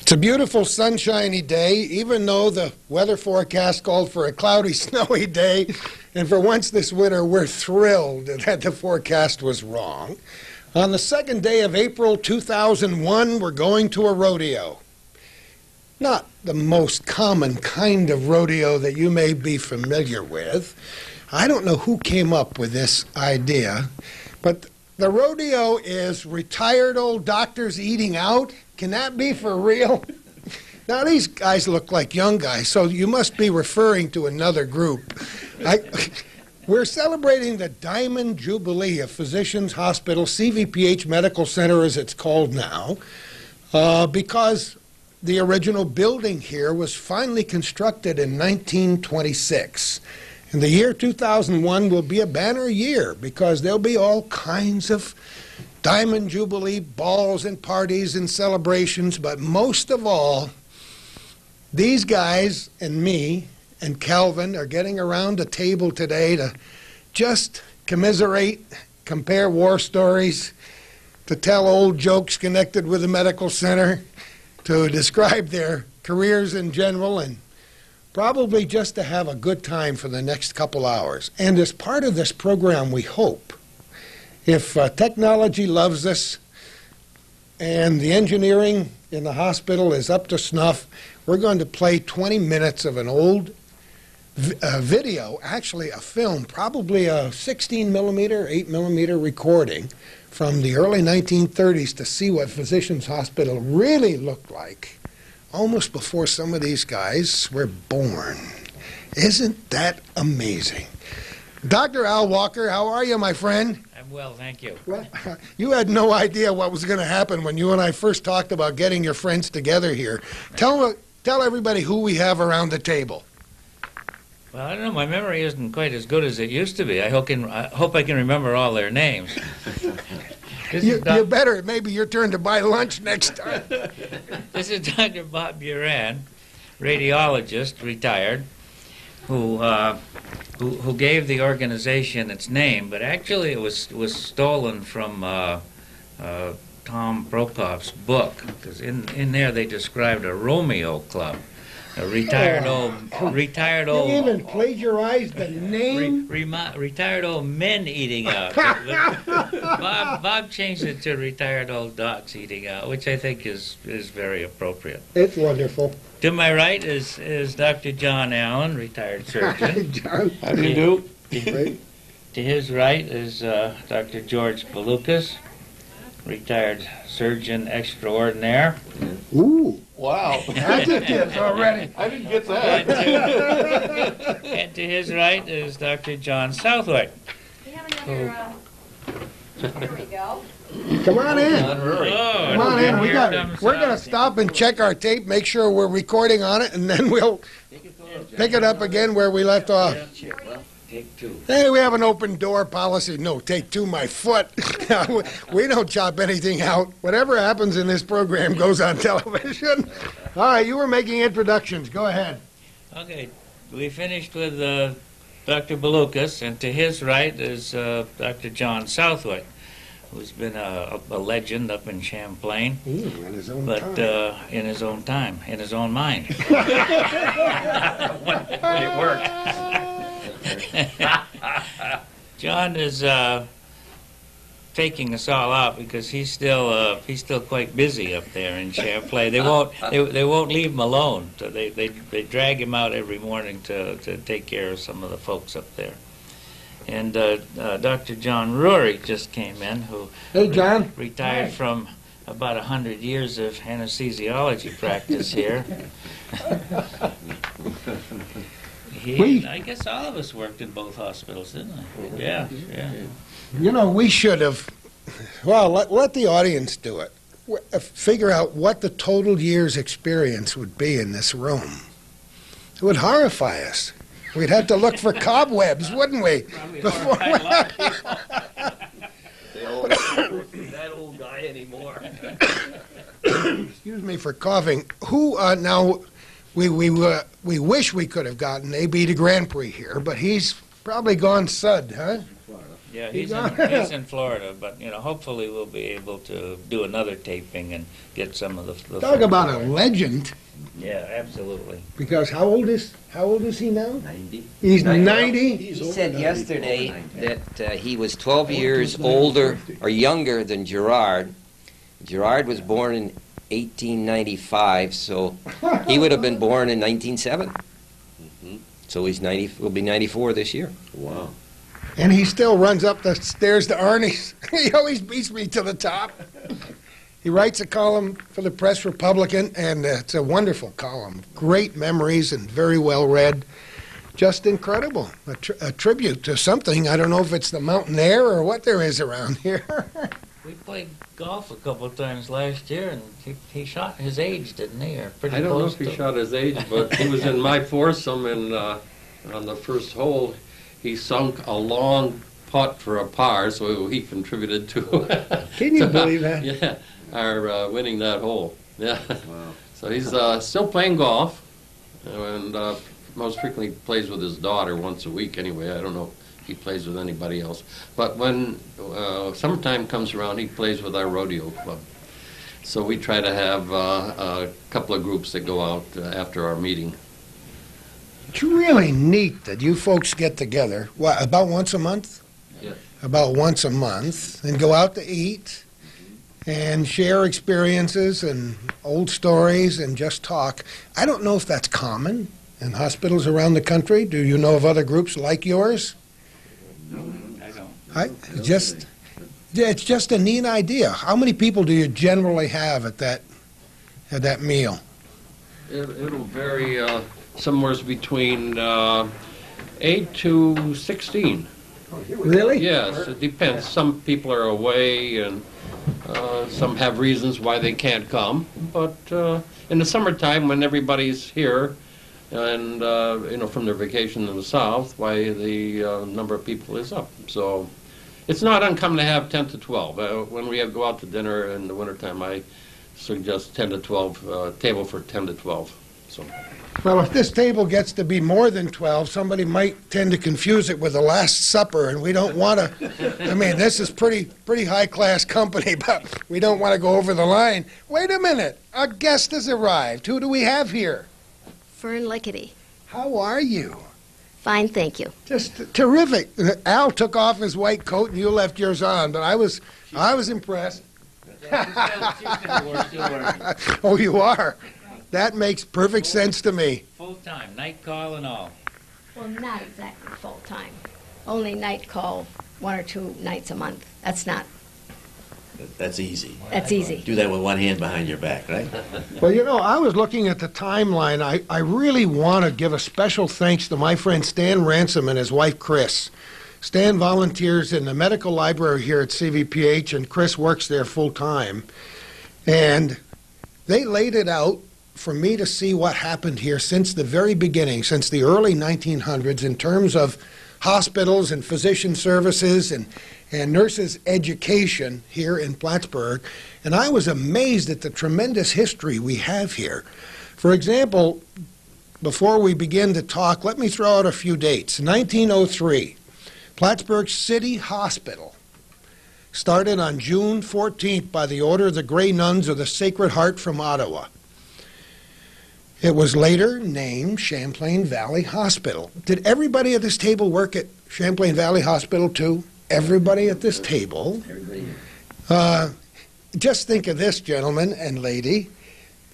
It's a beautiful sunshiny day, even though the weather forecast called for a cloudy, snowy day. And for once this winter, we're thrilled that the forecast was wrong. On the second day of April 2001, we're going to a rodeo. Not the most common kind of rodeo that you may be familiar with. I don't know who came up with this idea, but the rodeo is retired old doctors eating out. Can that be for real? Now, these guys look like young guys, so you must be referring to another group. We're celebrating the Diamond Jubilee of Physicians Hospital, CVPH Medical Center as it's called now, because the original building here was finally constructed in 1926. And the year 2001 will be a banner year because there'll be all kinds of Diamond Jubilee balls and parties and celebrations, but most of all, these guys and me and Calvin are getting around a table today to just commiserate, compare war stories, to tell old jokes connected with the medical center, to describe their careers in general, and probably just to have a good time for the next couple hours. And as part of this program, we hope, if technology loves us and the engineering in the hospital is up to snuff, we're going to play 20 minutes of an old video, actually a film, probably a 16 millimeter, 8 millimeter recording from the early 1930s to see what Physicians Hospital really looked like almost before some of these guys were born. Isn't that amazing? Dr. Al Walker, how are you, my friend? I'm well, thank you. Well, you had no idea what was going to happen when you and I first talked about getting your friends together here. Tell everybody who we have around the table. Well, I don't know. My memory isn't quite as good as it used to be. I hope I can remember all their names. You better. It may be your turn to buy lunch next time. This is Dr. Bob Buran, radiologist, retired, who gave the organization its name, but actually it was stolen from Tom Brokaw's book, because in there they described a Romeo Club. A retired old. You even plagiarized the name? Retired old men eating out. Bob changed it to retired old docs eating out, which I think is very appropriate. It's wonderful. To my right is Dr. John Allen, retired surgeon. John. How do you do? To his right is Dr. George Balukas, retired surgeon extraordinaire. Ooh. Wow. Adjectives already. I didn't get that. And to his right is Dr. John Southwick. We have another, there we go. Come on in. Oh, Come on in. here We're going to stop and check our tape, make sure we're recording on it, and then we'll pick it up again where we left off. Take two. Hey, we have an open door policy. No, take two, my foot. We don't chop anything out. Whatever happens in this program goes on television. All right, you were making introductions. Go ahead. Okay, we finished with Dr. Balukas, and to his right is Dr. John Southwick, who's been a legend up in Champlain. In his own but time. In his own time, in his own mind. When it worked. John is taking us all out because he's still quite busy up there in Champlain. They won't leave him alone. So they drag him out every morning to take care of some of the folks up there. And Dr. John Rurik just came in, who Hey, John. retired from about 100 years of anesthesiology practice here. I guess all of us worked in both hospitals, didn't we? Yeah. You know, we should have, well, let the audience do it. Figure out what the total year's experience would be in this room. It would horrify us. We'd have to look for cobwebs, wouldn't we? Before That old guy anymore. Excuse me for coughing. Who, now, we wish we could have gotten A.B. de Grand Prix here, but he's probably gone sud, huh? Yeah, He's he's in Florida, but hopefully we'll be able to do another taping and get some of the Talk about a legend, Yeah, absolutely. because how old is he now? 90. He's 90? He said yesterday that he was 12 years older or younger than Gerard. Gerard was born in 1895, so he would have been born in 1907. So he's 90. Will be 94 this year. Wow. And he still runs up the stairs to Arnie's. He always beats me to the top. He writes a column for the Press Republican, and it's a wonderful column. Great memories and very well read. Just incredible. A tribute to something. I don't know if it's the mountain air or what there is around here. We played golf a couple of times last year, and he shot his age, didn't he? Or pretty I don't know close if he to. shot his age, but he was in my foursome, and on the first hole, he sunk a long putt for a par, so he contributed to. Can you believe that? Yeah, our winning that hole. Yeah. Wow. So he's still playing golf, and most frequently plays with his daughter once a week. Anyway, I don't know if he plays with anybody else. But when summertime comes around, he plays with our rodeo club. So we try to have a couple of groups that go out after our meeting. It's really neat that you folks get together, what, about once a month? Yeah. About once a month, and go out to eat and share experiences and old stories and just talk. I don't know if that's common in hospitals around the country. Do you know of other groups like yours? No, I don't. It's just a neat idea. How many people do you generally have at that meal? It'll vary somewhere between 8 to 16. Really? Yes, it depends. Some people are away, and some have reasons why they can't come. But in the summertime, when everybody's here, and from their vacation in the south, why the number of people is up. So it's not uncommon to have 10 to 12. When we go out to dinner in the wintertime, I suggest 10 to 12, table for 10 to 12. So. Well, if this table gets to be more than 12, somebody might tend to confuse it with the Last Supper, and we don't want to. I mean, this is pretty high-class company, but we don't want to go over the line. Wait a minute. Our guest has arrived. Who do we have here? Fern Lickety. How are you? Fine, thank you. Just terrific. Al took off his white coat, and you left yours on, but I was impressed. Oh, you are? That makes perfect sense to me. Full time, night call and all. Well, not exactly full-time. Only night call 1 or 2 nights a month. That's easy. That's easy. Do that with one hand behind your back, right? Well, I was looking at the timeline. I really want to give a special thanks to my friend Stan Ransom and his wife, Chris. Stan volunteers in the medical library here at CVPH, and Chris works there full-time. And they laid it out for me to see what happened here since the very beginning, since the early 1900s, in terms of hospitals and physician services and nurses' education here in Plattsburgh. And I was amazed at the tremendous history we have here. For example, before we begin to talk, let me throw out a few dates. 1903, Plattsburgh City Hospital started on June 14th by the order of the Grey Nuns of the Sacred Heart from Ottawa. It was later named Champlain Valley Hospital. Did everybody at this table work at Champlain Valley Hospital too? Everybody at this table? Just think of this, gentlemen and lady.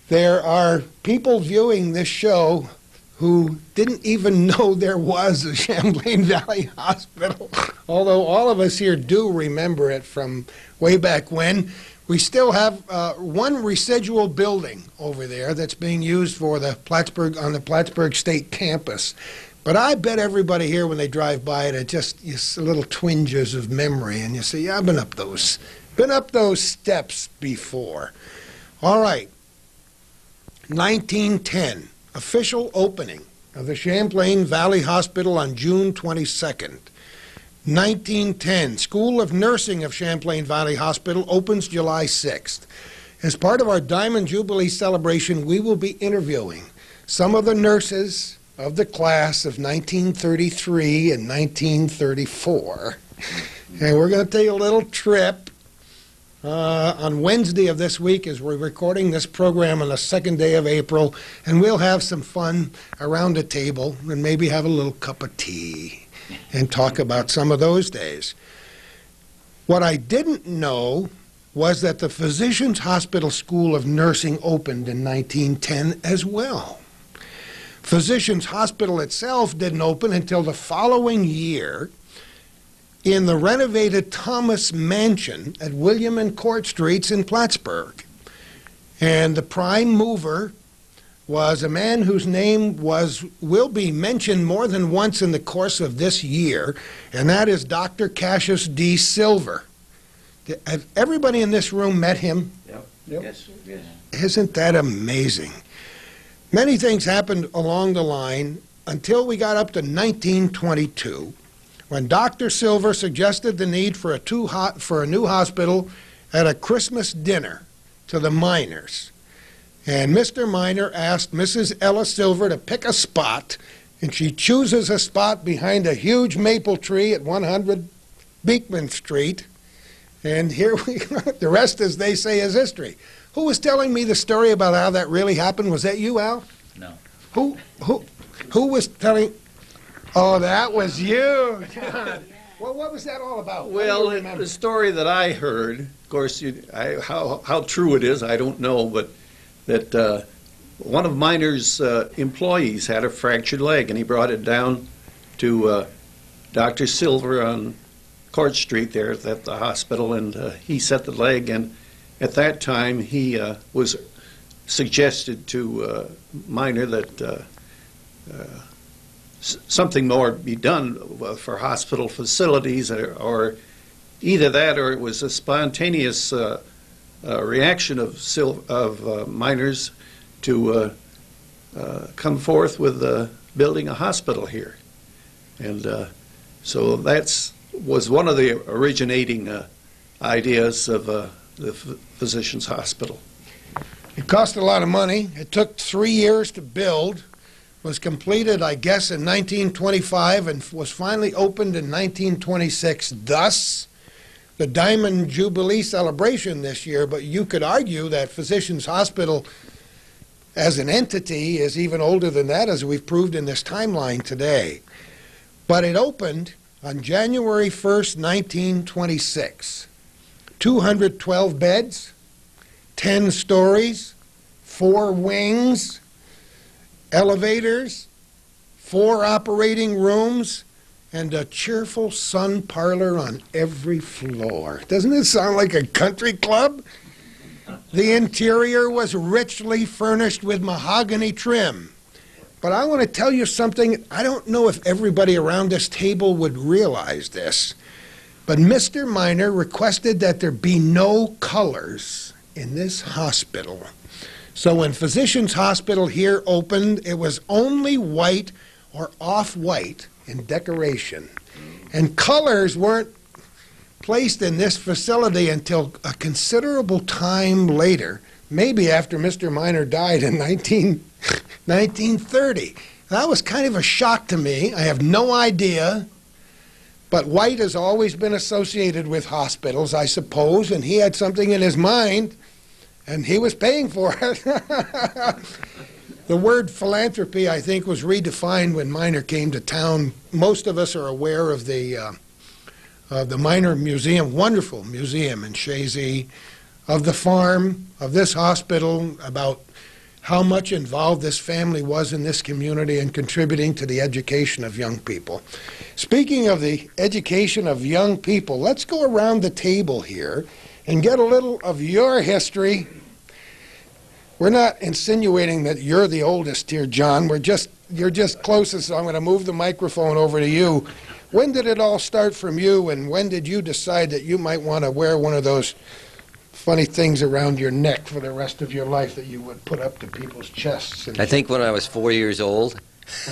There are people viewing this show who didn't even know there was a Champlain Valley Hospital, although all of us here do remember it from way back when. We still have one residual building over there that's being used for the Plattsburgh State campus. But I bet everybody here, when they drive by it, just little twinges of memory, and you say, "Yeah, I've been up those steps before." All right, 1910, official opening of the Champlain Valley Hospital on June 22nd. 1910, School of Nursing of Champlain Valley Hospital opens July 6th. As part of our Diamond Jubilee celebration, we will be interviewing some of the nurses of the class of 1933 and 1934. And we're going to take a little trip on Wednesday of this week as we're recording this program on the second day of April, and we'll have some fun around the table and maybe have a little cup of tea and talk about some of those days. What I didn't know was that the Physicians Hospital School of Nursing opened in 1910 as well. Physicians Hospital itself didn't open until the following year in the renovated Thomas Mansion at William and Court Streets in Plattsburgh. And the prime mover was a man whose name will be mentioned more than once in the course of this year, and that is Dr. Cassius D. Silver. Have everybody in this room met him? Yep. Yes. Isn't that amazing? Many things happened along the line until we got up to 1922, when Dr. Silver suggested the need for a new hospital at a Christmas dinner to the miners. And Mr. Miner asked Mrs. Ella Silver to pick a spot, and she chooses a spot behind a huge maple tree at 100 Beekman Street. And here we go. The rest, as they say, is history. Who was telling me the story about how that really happened? Was that you, Al? No. Who was telling? Oh, that was you, John. Well, what was that all about? Well, the story that I heard, of course, how true it is, I don't know, but that one of Miner's employees had a fractured leg, and he brought it down to Dr. Silver on Court Street there at the hospital, and he set the leg, and at that time he was suggested to Miner that something more be done for hospital facilities, or either that or it was a spontaneous reaction of Miners to come forth with building a hospital here. And so that was one of the originating ideas of the Physicians Hospital. It cost a lot of money. It took 3 years to build, was completed, I guess, in 1925, and was finally opened in 1926. Thus, the Diamond Jubilee celebration this year. But you could argue that Physicians Hospital as an entity is even older than that, as we've proved in this timeline today. But it opened on January 1st, 1926. 212 beds, 10 stories, 4 wings, elevators, 4 operating rooms, and a cheerful sun parlor on every floor. Doesn't it sound like a country club? The interior was richly furnished with mahogany trim. But I want to tell you something. I don't know if everybody around this table would realize this, but Mr. Miner requested that there be no colors in this hospital. So when Physicians Hospital here opened, it was only white or off-white in decoration. And colors weren't placed in this facility until a considerable time later, maybe after Mr. Miner died in 1930. That was kind of a shock to me. I have no idea. But white has always been associated with hospitals, I suppose, and he had something in his mind, and he was paying for it. The word philanthropy, I think, was redefined when Miner came to town. Most of us are aware of the Miner Museum, wonderful museum in Chazy, of the farm, of this hospital, about how much involved this family was in this community and contributing to the education of young people. Speaking of the education of young people, let's go around the table here and get a little of your history. We're not insinuating that you're the oldest here, John. You're just closest, so I'm going to move the microphone over to you. When did it all start from you, and when did you decide that you might want to wear one of those funny things around your neck for the rest of your life that you would put up to people's chests? I think when I was 4 years old.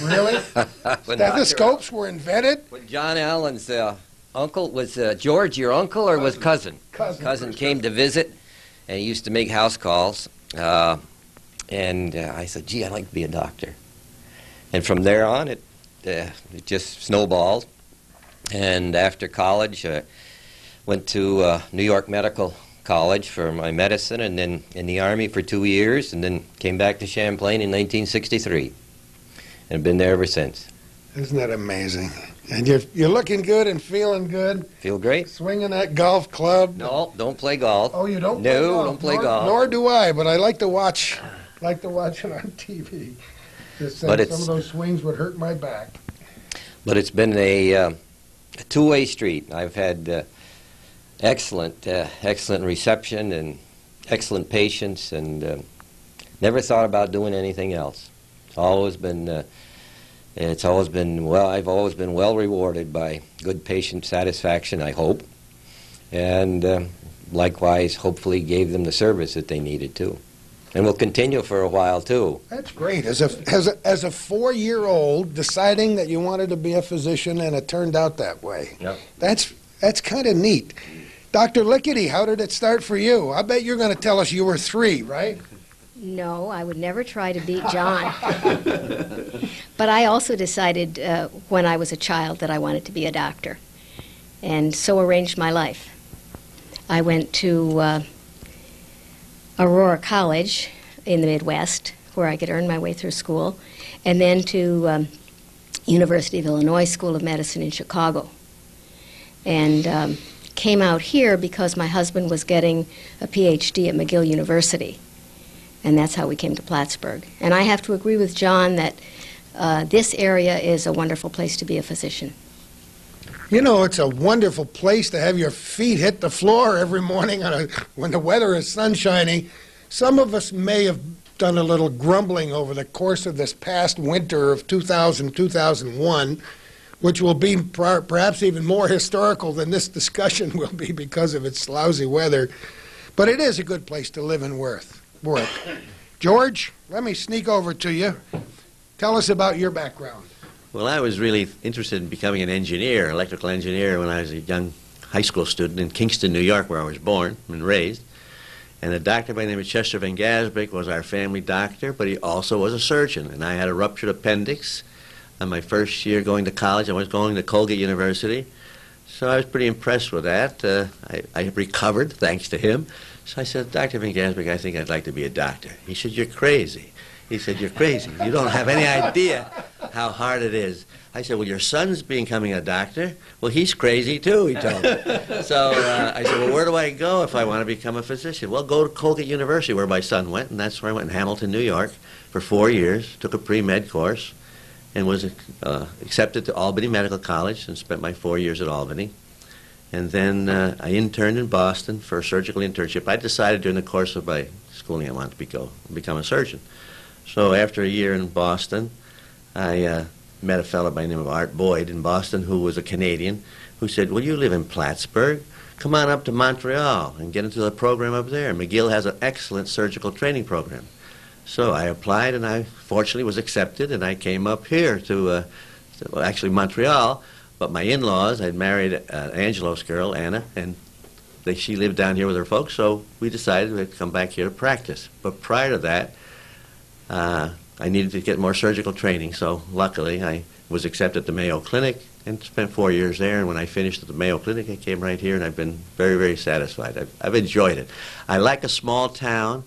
Really? Stethoscopes were invented? When John Allen's uncle, was George your uncle or was cousin? Cousin came to visit, and he used to make house calls. And I said, gee, I'd like to be a doctor. And from there on, it just snowballed. And after college, went to New York Medical College for my medicine, and then in the Army for 2 years, and then came back to Champlain in 1963. And been there ever since. Isn't that amazing? And you're looking good and feeling good. Feel great. Swinging that golf club. No, don't play golf. Oh, you don't play golf? No, don't play golf. Nor do I, but I like to watch it on TV. Just some of those swings would hurt my back. But it's been a two-way street. I've had excellent reception and excellent patients, and never thought about doing anything else. It's always been well. I've always been well rewarded by good patient satisfaction, I hope, and likewise, hopefully, gave them the service that they needed too, and will continue for a while too. That's great. As a 4-year-old deciding that you wanted to be a physician, and it turned out that way. Yep. That's kind of neat. Dr. Lickety, how did it start for you? I bet you're going to tell us you were 3, right? No, I would never try to beat John. But I also decided when I was a child that I wanted to be a doctor, and so arranged my life. I went to Aurora College in the Midwest, where I could earn my way through school, and then to University of Illinois School of Medicine in Chicago. And came out here because my husband was getting a PhD at McGill University. And that's how we came to Plattsburgh. And I have to agree with John that this area is a wonderful place to be a physician. You know, it's a wonderful place to have your feet hit the floor every morning when the weather is sunshiny. Some of us may have done a little grumbling over the course of this past winter of 2000-2001, which will be perhaps even more historical than this discussion will be because of its lousy weather. But it is a good place to live and work. George, let me sneak over to you. Tell us about your background. Well, I was really interested in becoming an engineer, electrical engineer, when I was a young high school student in Kingston, New York, where I was born and raised. And a doctor by the name of Chester Van Gasbeek was our family doctor, but he also was a surgeon. And I had a ruptured appendix. On my first year going to college, I was going to Colgate University. So I was pretty impressed with that. I recovered, thanks to him. So I said, Dr. Van Gasbeek, I think I'd like to be a doctor. He said, you're crazy. He said, you're crazy. You don't have any idea how hard it is. I said, well, your son's becoming a doctor. Well, he's crazy, too, he told me. So I said, well, where do I go if I want to become a physician? Well, go to Colgate University, where my son went, and that's where I went in Hamilton, New York, for 4 years, took a pre-med course, and was accepted to Albany Medical College and spent my 4 years at Albany. And then I interned in Boston for a surgical internship. I decided during the course of my schooling I wanted to become a surgeon. So after a year in Boston, I met a fellow by the name of Art Boyd in Boston, who was a Canadian, who said, well, you live in Plattsburgh. Come on up to Montreal and get into the program up there. McGill has an excellent surgical training program. So I applied, and I fortunately was accepted, and I came up here to actually Montreal. But my in-laws, I'd married Angelo's girl, Anna, and she lived down here with her folks, so we decided we'd come back here to practice. But prior to that, I needed to get more surgical training, so luckily I was accepted at the Mayo Clinic and spent 4 years there. And when I finished at the Mayo Clinic, I came right here, and I've been very, very satisfied. I've enjoyed it. I like a small town.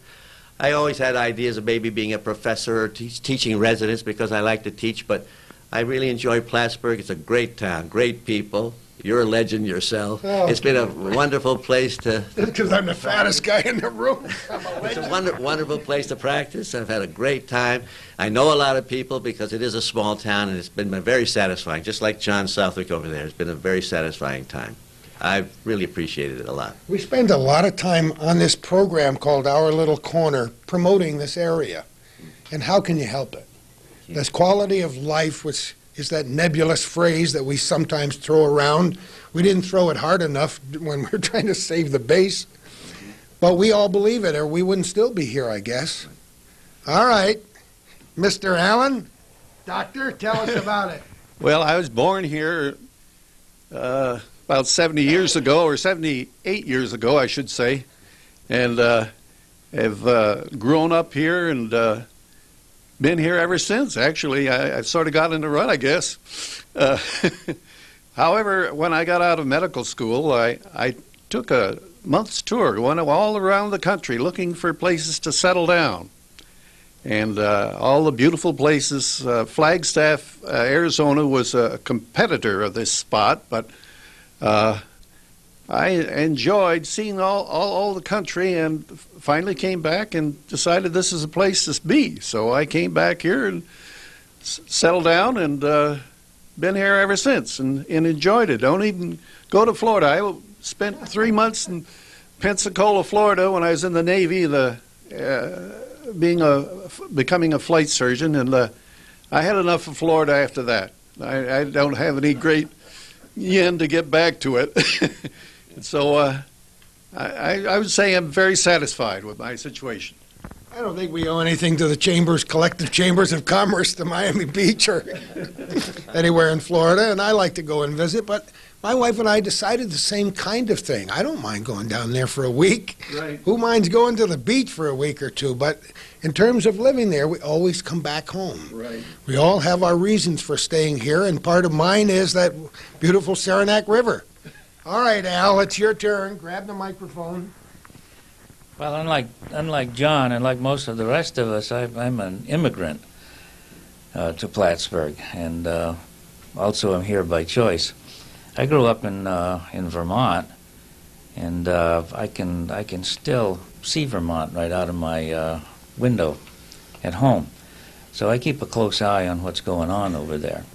I always had ideas of maybe being a professor or teaching residents because I like to teach, but I really enjoy Plattsburgh. It's a great town, great people. You're a legend yourself. Oh. It's been a wonderful place to... Because I'm the fattest guy in the room. It's a wonderful place to practice. I've had a great time. I know a lot of people because it is a small town, and it's been very satisfying. Just like John Southwick over there. It's been a very satisfying time. I've really appreciated it a lot. We spend a lot of time on this program called Our Little Corner promoting this area. And how can you help it? This quality of life, which is that nebulous phrase that we sometimes throw around. We didn't throw it hard enough when we were trying to save the base. But we all believe it, or we wouldn't still be here, I guess. All right. Mr. Allen, doctor, tell us about it. Well, I was born here about 70 years ago, or 78 years ago, I should say, and have grown up here and been here ever since. Actually, I've sort of got in the rut, I guess. However, when I got out of medical school, I took a month's tour, went all around the country looking for places to settle down. And all the beautiful places. Flagstaff, Arizona was a competitor of this spot, but I enjoyed seeing all the country, and finally came back and decided this is a place to be. So I came back here and settled down, and been here ever since, and enjoyed it. Don't even go to Florida. I spent 3 months in Pensacola, Florida when I was in the Navy, becoming a flight surgeon, and I had enough of Florida after that. I don't have any great yen to get back to it. So I would say I'm very satisfied with my situation. I don't think we owe anything to the chambers, collective chambers of commerce, to Miami Beach or anywhere in Florida, and I like to go and visit, but my wife and I decided the same kind of thing. I don't mind going down there for a week. Right. Who minds going to the beach for a week or two? But in terms of living there, we always come back home. Right. We all have our reasons for staying here, and part of mine is that beautiful Saranac River. All right, Al, it's your turn. Grab the microphone. Well, unlike John and like most of the rest of us, I'm an immigrant to Plattsburgh, and also I'm here by choice. I grew up in Vermont, and I can still see Vermont right out of my window at home. So I keep a close eye on what's going on over there.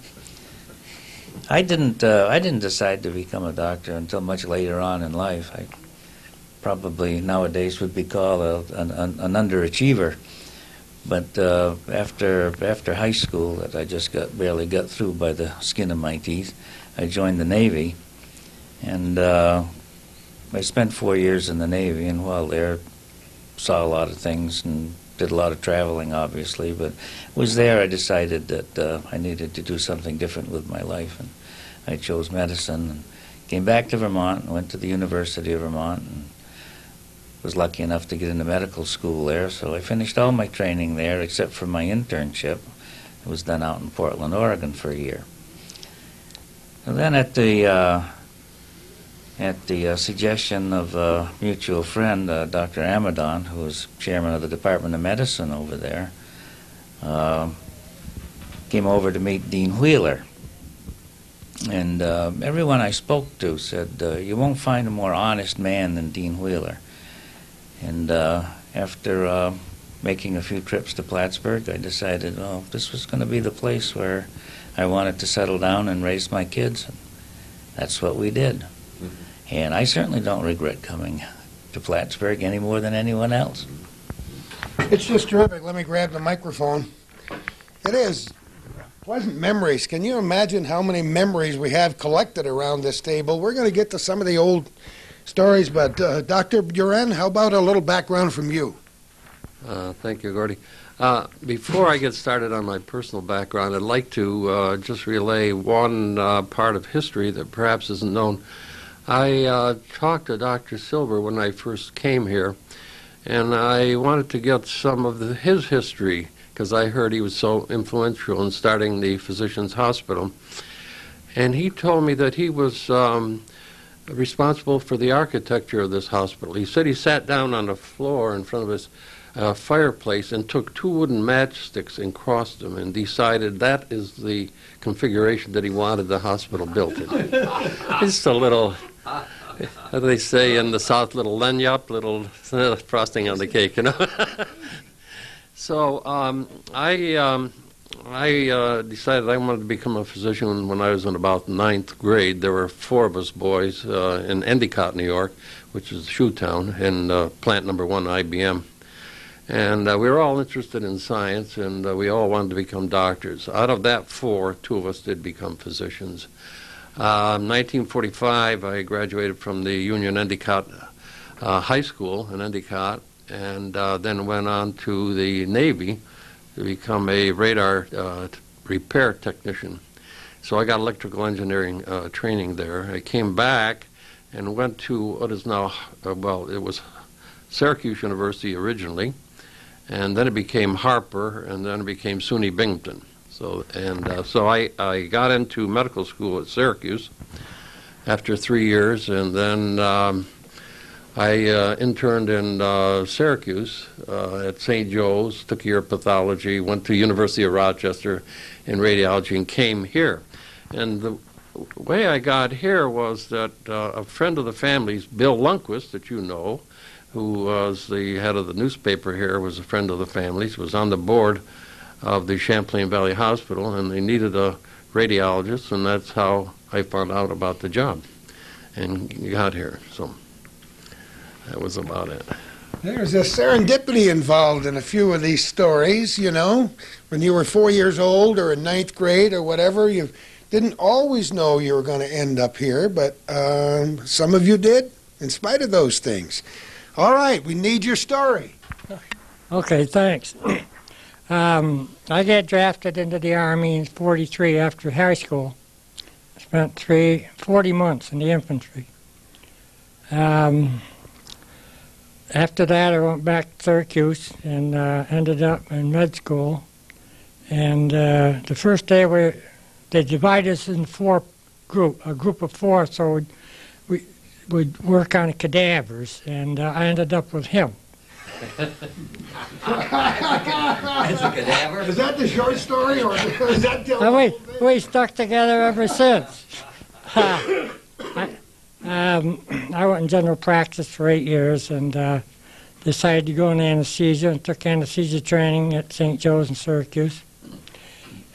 I didn't decide to become a doctor until much later on in life. I probably nowadays would be called an underachiever. But after high school, that I just barely got through by the skin of my teeth, I joined the Navy, and I spent 4 years in the Navy, and while there, saw a lot of things and did a lot of traveling, obviously, but was there I decided that I needed to do something different with my life, and I chose medicine, and came back to Vermont, and went to the University of Vermont, and was lucky enough to get into medical school there, so I finished all my training there except for my internship. It was done out in Portland, Oregon for a year. And then at the suggestion of a mutual friend, Dr. Amadon, who was chairman of the Department of Medicine over there, came over to meet Dean Wheeler. And everyone I spoke to said, you won't find a more honest man than Dean Wheeler. And after making a few trips to Plattsburgh, I decided, oh, this was going to be the place where I wanted to settle down and raise my kids. And that's what we did. Mm-hmm. And I certainly don't regret coming to Plattsburgh any more than anyone else. It's just terrific. Let me grab the microphone. It is pleasant memories. Can you imagine how many memories we have collected around this table? We're going to get to some of the old stories, but Dr. Buren, how about a little background from you? Thank you, Gordy. Before I get started on my personal background, I'd like to just relay one part of history that perhaps isn't known. I talked to Dr. Silver when I first came here, and I wanted to get some of his history, because I heard he was so influential in starting the Physicians Hospital. And he told me that he was responsible for the architecture of this hospital. He said he sat down on the floor in front of his fireplace and took 2 wooden matchsticks and crossed them and decided that is the configuration that he wanted the hospital built in. Just a little, how do they say in the South, little lanyard, little frosting on the cake, you know. So I decided I wanted to become a physician when I was in about 9th grade. There were 4 of us boys in Endicott, New York, which is a shoe town, in plant number 1, IBM. And we were all interested in science, and we all wanted to become doctors. Out of that 4, 2 of us did become physicians. 1945, I graduated from the Union Endicott High School in Endicott, and then went on to the Navy to become a radar repair technician. So I got electrical engineering training there. I came back and went to what is now, well, it was Syracuse University originally, and then it became Harper, and then it became SUNY Binghamton. So I got into medical school at Syracuse after 3 years, and then I interned in Syracuse at St. Joe's, took a year of pathology, went to University of Rochester in radiology, and came here. And the way I got here was that a friend of the family's, Bill Lundquist, that you know, who was the head of the newspaper here, was a friend of the family's, was on the board of the Champlain Valley Hospital, and they needed a radiologist, and that's how I found out about the job and got here. So that was about it. There's a serendipity involved in a few of these stories, you know. When you were 4 years old or in ninth grade or whatever, you didn't always know you were going to end up here, but some of you did, in spite of those things. All right, we need your story. Okay, thanks. I got drafted into the Army in '43 after high school. Spent 40 months in the infantry. After that, I went back to Syracuse and ended up in med school. And the first day, they divided us in a group of four, so we'd work on cadavers, and I ended up with him. As a cadaver? Is that the short story, or is that the We stuck together ever since. I went in general practice for 8 years and decided to go in anesthesia and took anesthesia training at St. Joe's in Syracuse.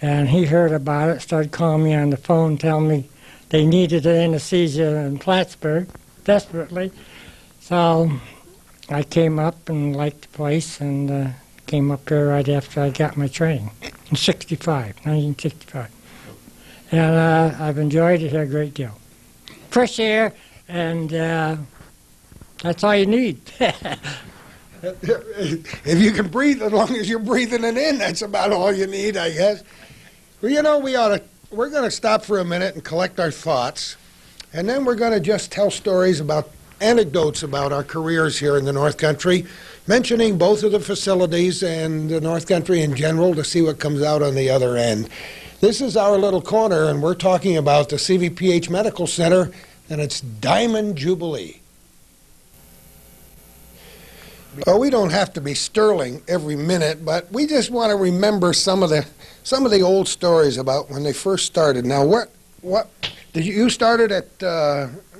And he heard about it, started calling me on the phone, telling me they needed an anesthesia in Plattsburgh desperately. So I came up and liked the place and came up here right after I got my training in 1965. And I've enjoyed it here a great deal. Fresh air, and that's all you need. If you can breathe, as long as you're breathing it in, that's about all you need, I guess. Well, you know, we're going to stop for a minute and collect our thoughts, and then we're going to just tell stories about anecdotes about our careers here in the North Country, mentioning both of the facilities and the North Country in general to see what comes out on the other end. This is our little corner, and we're talking about the CVPH Medical Center and its Diamond Jubilee. Oh, we don't have to be sterling every minute, but we just want to remember some of the old stories about when they first started. Now, what did you started at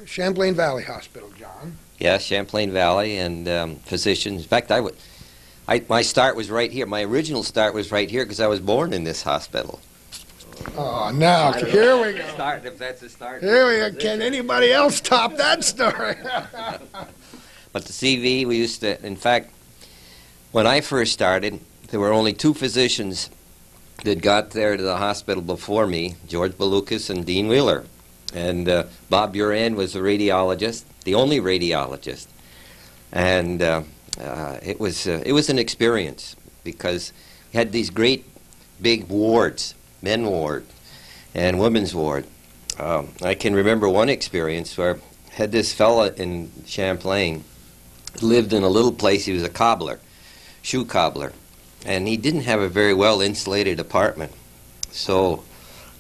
Champlain Valley Hospital, John? Yeah, Champlain Valley and Physicians. In fact, my start was right here. My original start was right here because I was born in this hospital. Oh, now, here we go. Start, if that's a start. Here we go. Can anybody else top that story? But the CV, we used to, in fact, when I first started, there were only two physicians that got there to the hospital before me, George Balukas and Dean Wheeler. And Bob Buran was the radiologist, the only radiologist. And it was an experience because we had these great big wards, men ward and women's ward. I can remember one experience where I had this fella in Champlain, lived in a little place. He was a cobbler, shoe cobbler, and he didn't have a very well insulated apartment. So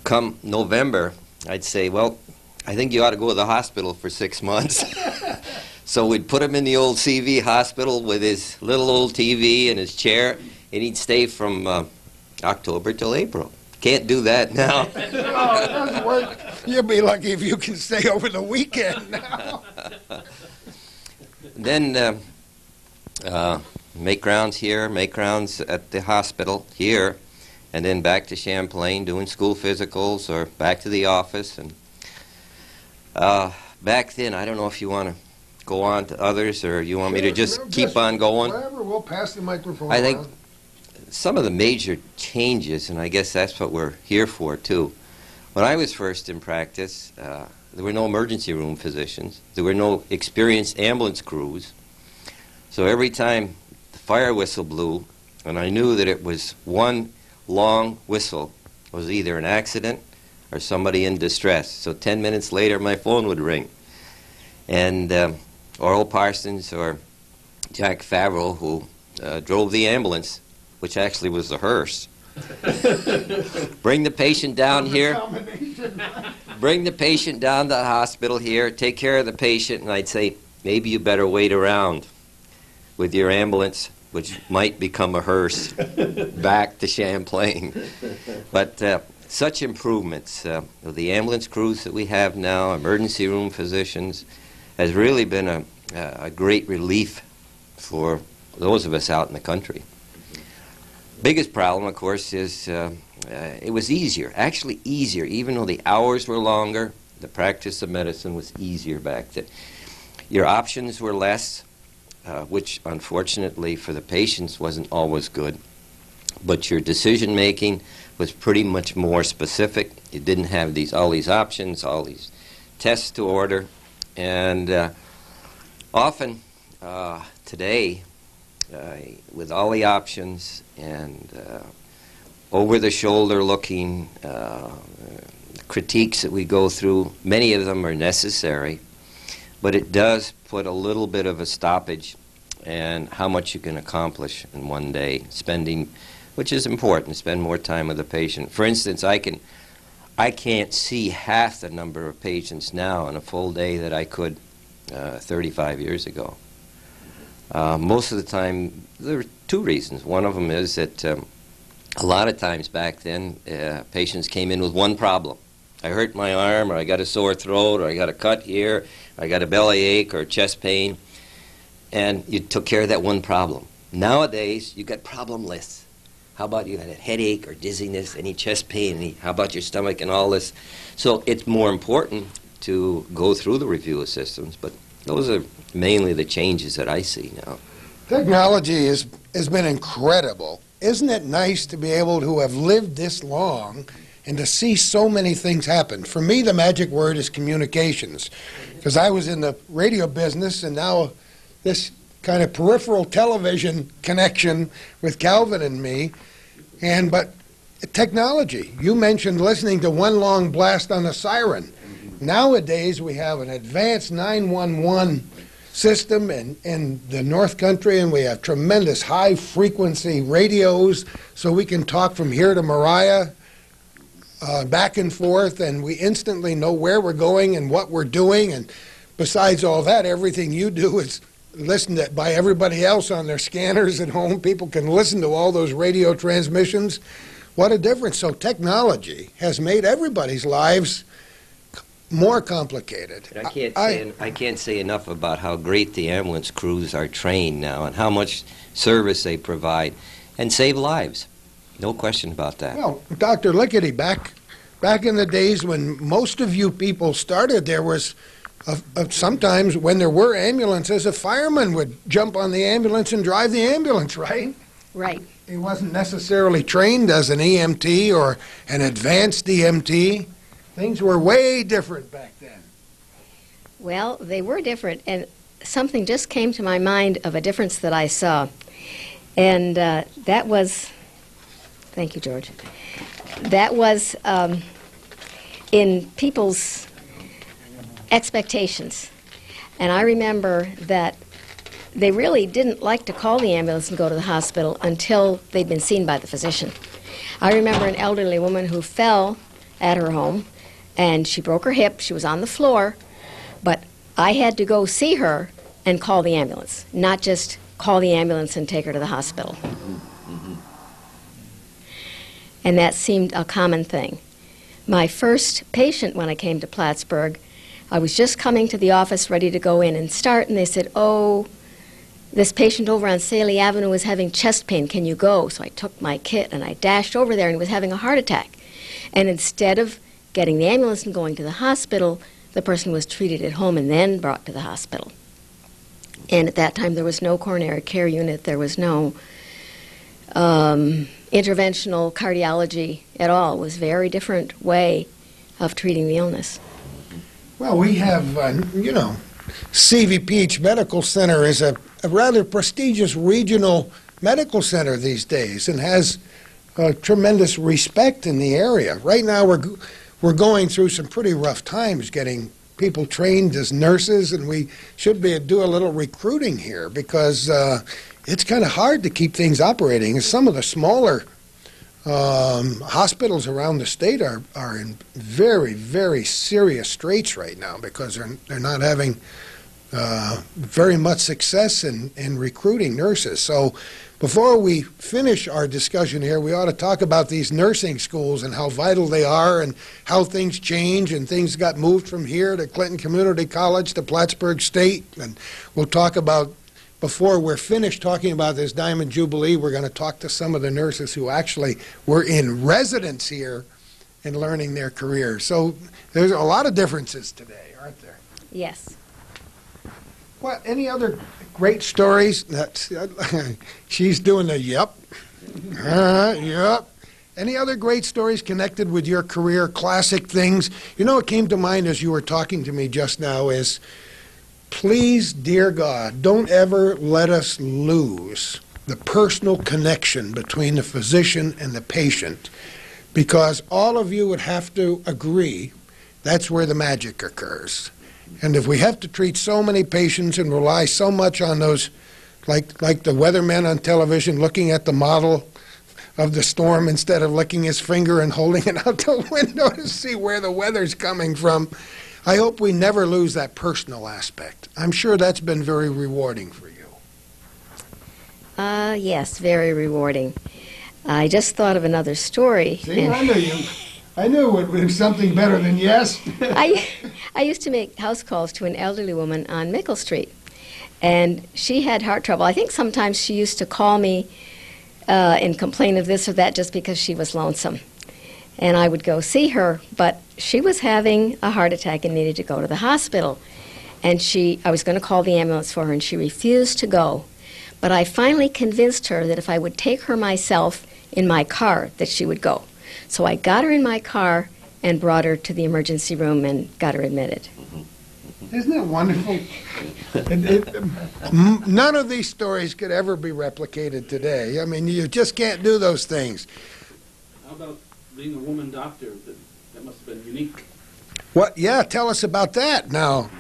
come November, I'd say, well, I think you ought to go to the hospital for 6 months. So we'd put him in the old CV hospital with his little old TV and his chair, and he'd stay from October till April. Can't do that now. Oh, it doesn't work. You'll be lucky if you can stay over the weekend now. Then make rounds here, make rounds at the hospital here, and then back to Champlain doing school physicals or back to the office. And back then, I don't know if you want to go on to others or you want me to just keep on going. Whatever, we'll pass the microphone I think around. some of the major changes, and I guess that's what we're here for too. When I was first in practice, there were no emergency room physicians. There were no experienced ambulance crews. So every time the fire whistle blew, and I knew that it was one long whistle, it was either an accident or somebody in distress. So 10 minutes later, my phone would ring. And Oral Parsons or Jack Favreau, who drove the ambulance, which actually was a hearse, Bring the patient down here. Bring the patient down to the hospital here. Take care of the patient, and I'd say, maybe you better wait around with your ambulance, which might become a hearse, back to Champlain. But such improvements, the ambulance crews that we have now, emergency room physicians, has really been a great relief for those of us out in the country. Biggest problem, of course, is it was easier, actually easier, even though the hours were longer, the practice of medicine was easier back then. Your options were less, which unfortunately for the patients wasn't always good, but your decision making was pretty much more specific. You didn't have all these options, all these tests to order, and often today, with all the options and over-the-shoulder looking critiques that we go through, many of them are necessary, but it does put a little bit of a stoppage in how much you can accomplish in one day, spending, which is important, spend more time with the patient. For instance, I can't see half the number of patients now in a full day that I could 35 years ago. Most of the time, there are two reasons. One of them is that a lot of times back then, patients came in with one problem. I hurt my arm, or I got a sore throat, or I got a cut here, or I got a belly ache or chest pain, and you took care of that one problem. Nowadays, you got problem lists. How about you had a headache or dizziness, any chest pain, how about your stomach and all this? So it's more important to go through the review of systems, but those are mainly the changes that I see now. Technology has been incredible. Isn't it nice to be able to have lived this long and to see so many things happen? For me, the magic word is communications, because I was in the radio business, and now this kind of peripheral television connection with Calvin and me. But technology, you mentioned listening to one long blast on a siren. Nowadays, we have an advanced 911 system in the North Country, and we have tremendous high-frequency radios, so we can talk from here to Mariah, back and forth, and we instantly know where we're going and what we're doing. And besides all that, everything you do is listened to by everybody else on their scanners at home. People can listen to all those radio transmissions. What a difference. So technology has made everybody's lives more complicated. I can't say enough about how great the ambulance crews are trained now and how much service they provide and save lives. No question about that. Well, Dr. Lickety, back in the days when most of you people started, there was sometimes when there were ambulances, a fireman would jump on the ambulance and drive the ambulance, right? Right. He wasn't necessarily trained as an EMT or an advanced EMT. Things were way different back then. Well, they were different, and something just came to my mind of a difference that I saw. And that was, thank you, George, that was in people's expectations. And I remember that they really didn't like to call the ambulance and go to the hospital until they'd been seen by the physician. I remember an elderly woman who fell at her home, and she broke her hip. She was on the floor, but I had to go see her and call the ambulance, not just call the ambulance and take her to the hospital. And that seemed a common thing. My first patient when I came to Plattsburgh, I was just coming to the office ready to go in and start, and they said, "Oh, this patient over on Saley Avenue is having chest pain. Can you go?" So I took my kit and I dashed over there, and he was having a heart attack. And instead of getting the ambulance and going to the hospital, the person was treated at home and then brought to the hospital. And at that time, there was no coronary care unit. There was no interventional cardiology at all. It was a very different way of treating the illness. Well, we have, CVPH Medical Center is a rather prestigious regional medical center these days and has tremendous respect in the area. Right now, we're going through some pretty rough times getting people trained as nurses, and we should do a little recruiting here because it's kind of hard to keep things operating. Some of the smaller Hospitals around the state are in very, very serious straits right now because they're not having very much success in recruiting nurses. So before we finish our discussion here, we ought to talk about these nursing schools and how vital they are and how things change, and things got moved from here to Clinton Community College to Plattsburgh State. And we'll talk about, before we're finished talking about this Diamond Jubilee, we're going to talk to some of the nurses who actually were in residence here and learning their careers. So there's a lot of differences today, aren't there? Yes. What, any other great stories? She's doing the yep. Yep. Any other great stories connected with your career, classic things? You know, what came to mind as you were talking to me just now is, please, dear God, don't ever let us lose the personal connection between the physician and the patient, because all of you would have to agree that's where the magic occurs. And if we have to treat so many patients and rely so much on those, like the weatherman on television looking at the model of the storm instead of licking his finger and holding it out the window to see where the weather's coming from, I hope we never lose that personal aspect. I'm sure that's been very rewarding for you. Yes, very rewarding. I just thought of another story. See, I knew you. I knew it was something better than yes. I used to make house calls to an elderly woman on Mickle Street, and she had heart trouble. I think sometimes she used to call me and complain of this or that just because she was lonesome. And I would go see her, but she was having a heart attack and needed to go to the hospital. And I was going to call the ambulance for her, and she refused to go. But I finally convinced her that if I would take her myself in my car, that she would go. So I got her in my car and brought her to the emergency room and got her admitted. Isn't that wonderful? None of these stories could ever be replicated today. I mean, you just can't do those things. How about being a woman doctor? That must have been unique. What? Yeah, tell us about that now.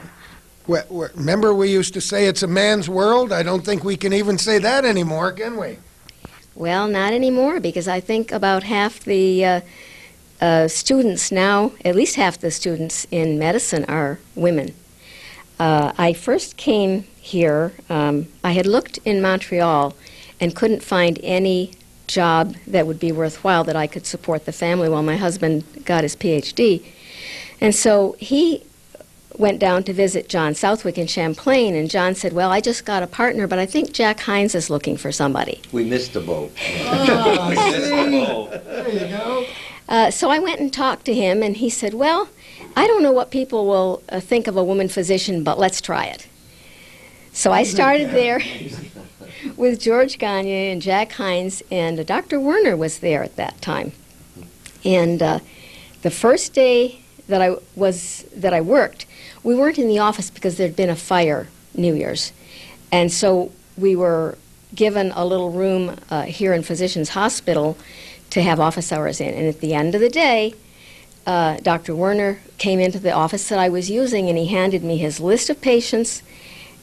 Remember we used to say it's a man's world? I don't think we can even say that anymore, can we? Well, not anymore, because I think about half the students now, at least half the students in medicine are women. I first came here, I had looked in Montreal and couldn't find any job that would be worthwhile that I could support the family while my husband got his PhD. And so he went down to visit John Southwick in Champlain, and John said, well, I just got a partner, but I think Jack Hines is looking for somebody. We missed the boat. Oh, there you go. So I went and talked to him, and he said, well, I don't know what people will think of a woman physician, but let's try it. So I started there with George Gagne and Jack Hines, and Dr. Werner was there at that time. And the first day that I worked, we weren't in the office because there'd been a fire New Year's. And so we were given a little room here in Physicians Hospital to have office hours in. And at the end of the day, Dr. Werner came into the office that I was using, and he handed me his list of patients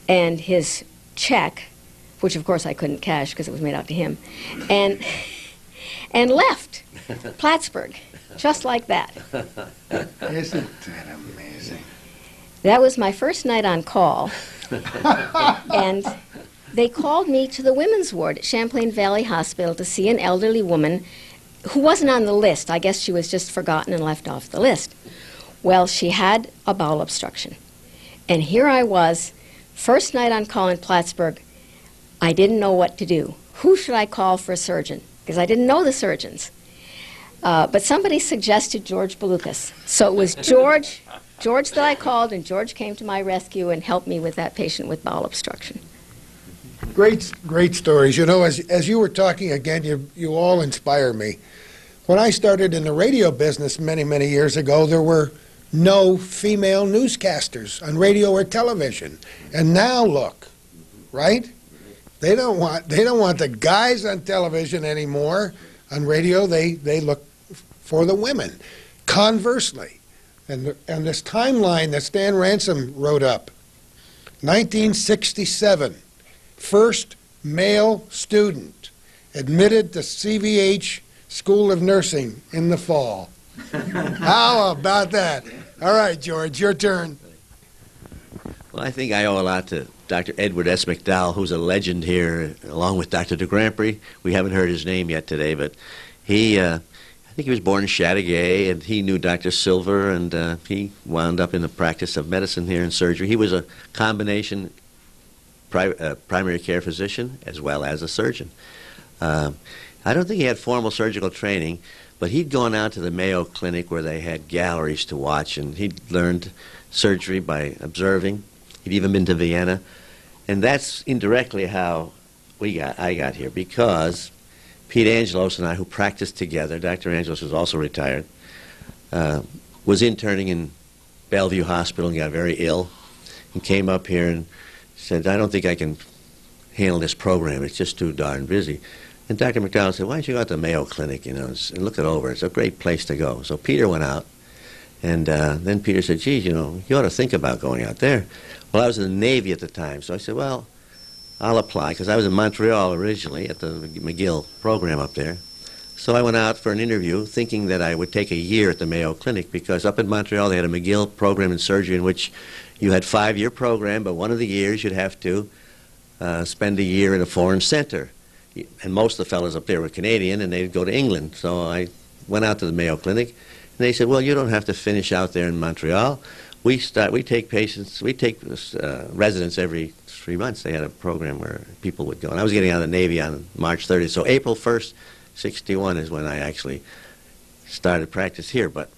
and his check, which of course I couldn't cash because it was made out to him, and left Plattsburgh, just like that. Isn't that amazing? That was my first night on call, and they called me to the women's ward at Champlain Valley Hospital to see an elderly woman who wasn't on the list. I guess she was just forgotten and left off the list. Well, she had a bowel obstruction. And here I was, first night on call in Plattsburgh. I didn't know what to do. Who should I call for a surgeon? Because I didn't know the surgeons. But somebody suggested George Balukas. So it was George that I called, and George came to my rescue and helped me with that patient with bowel obstruction. Great stories. You know, as you were talking again, you all inspire me. When I started in the radio business many, many years ago, there were no female newscasters on radio or television. And now look, right? They don't want the guys on television anymore. On radio, they look for the women. Conversely, and this timeline that Stan Ransom wrote up, 1967, first male student admitted to CVPH School of Nursing in the fall. How about that? All right, George, your turn. Well, I think I owe a lot to Dr. Edward S. McDowell, who's a legend here, along with Dr. de Grandpré. We haven't heard his name yet today, but he, I think he was born in Chateauguay, and he knew Dr. Silver, and he wound up in the practice of medicine here and surgery. He was a combination primary care physician as well as a surgeon. I don't think he had formal surgical training, but he'd gone out to the Mayo Clinic where they had galleries to watch, and he'd learned surgery by observing. He'd even been to Vienna, and that's indirectly how I got here, because Pete Angelos and I, who practiced together, Dr. Angelos was also retired, was interning in Bellevue Hospital and got very ill, and came up here and said, I don't think I can handle this program. It's just too darn busy. And Dr. McDowell said, why don't you go out to the Mayo Clinic, and look it over. It's a great place to go. So Peter went out, and then Peter said, geez, you ought to think about going out there. Well, I was in the Navy at the time, so I said, well, I'll apply, because I was in Montreal originally at the McGill program up there. So I went out for an interview thinking that I would take a year at the Mayo Clinic, because up in Montreal they had a McGill program in surgery in which you had a 5-year program, but one of the years you'd have to spend a year in a foreign center. And most of the fellows up there were Canadian, and they'd go to England. So I went out to the Mayo Clinic, and they said, well, you don't have to finish out there in Montreal. We take residents every 3 months. They had a program where people would go. And I was getting out of the Navy on March 30th. So April 1st, 61 is when I actually started practice here. But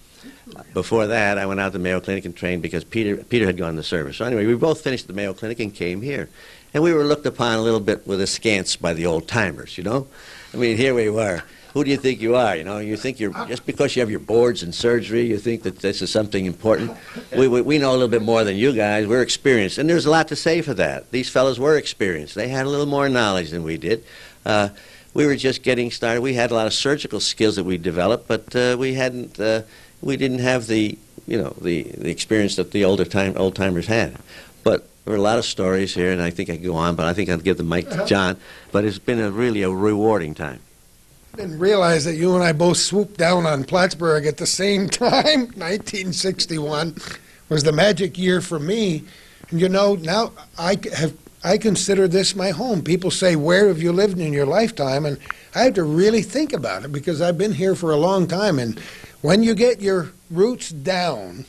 before that, I went out to the Mayo Clinic and trained because Peter had gone to service. So anyway, we both finished at the Mayo Clinic and came here. And we were looked upon a little bit with askance by the old-timers, I mean, here we were. Who do you think you are, You think just because you have your boards in surgery, you think that this is something important? We know a little bit more than you guys. We're experienced. And there's a lot to say for that. These fellows were experienced. They had a little more knowledge than we did. We were just getting started. We had a lot of surgical skills that we developed, but we didn't have the experience that the old-timers had. But there were a lot of stories here, and I think I can go on, but I think I'll give the mic to John. But it's been really a rewarding time. I didn't realize that you and I both swooped down on Plattsburgh at the same time. 1961 was the magic year for me. And now I consider this my home. People say, where have you lived in your lifetime? And I have to really think about it because I've been here for a long time. And when you get your roots down